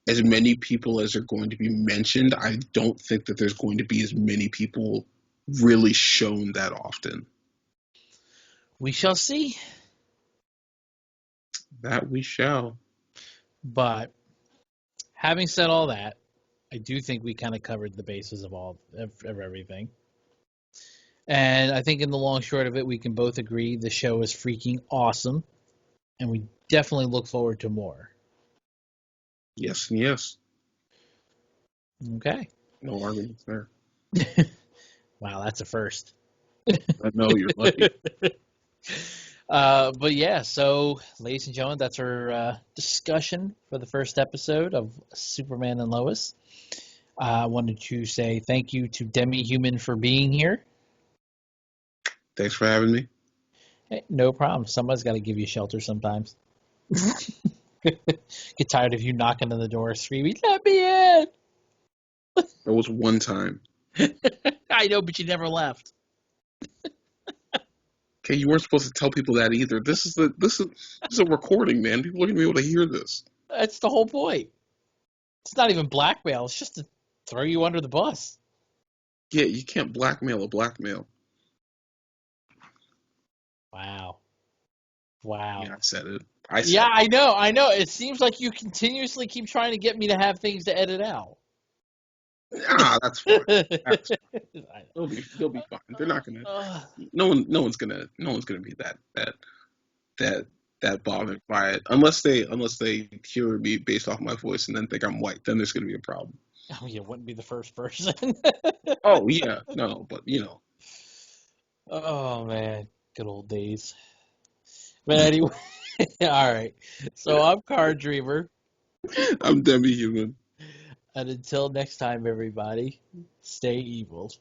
as many people as are going to be mentioned, I don't think that there's going to be as many people really shown that often. We shall see. That we shall. But having said all that, I do think we kind of covered the bases of everything. And I think in the long short of it, we can both agree the show is freaking awesome, and we definitely look forward to more. Yes and yes. Okay. No arguments there. Wow, that's a first. I know, you're lucky. But yeah, so ladies and gentlemen, that's our discussion for the first episode of Superman and Lois. I wanted to say thank you to Demi-Human for being here. Thanks for having me. Hey, no problem. Somebody's got to give you shelter sometimes. Get tired of you knocking on the door screaming, "Let me in!" There was one time. I know, but you never left. Okay, you weren't supposed to tell people that either. This is a recording, man. People are gonna be able to hear this. That's the whole point. It's not even blackmail. It's just to throw you under the bus. Yeah, you can't blackmail a blackmail. Wow. Yeah, I said it. Yeah, I know. It seems like you continuously keep trying to get me to have things to edit out. Ah, that's fine. That's fine. They'll be fine. They're not gonna. No one's gonna be that bothered by it, unless they hear me based off my voice and then think I'm white. Then there's gonna be a problem. Oh, you wouldn't be the first person. Oh yeah, no, but you know. Oh man, good old days. But anyway, all right. So I'm Card Dreamer. I'm Demi-Human. And until next time, everybody, stay evil.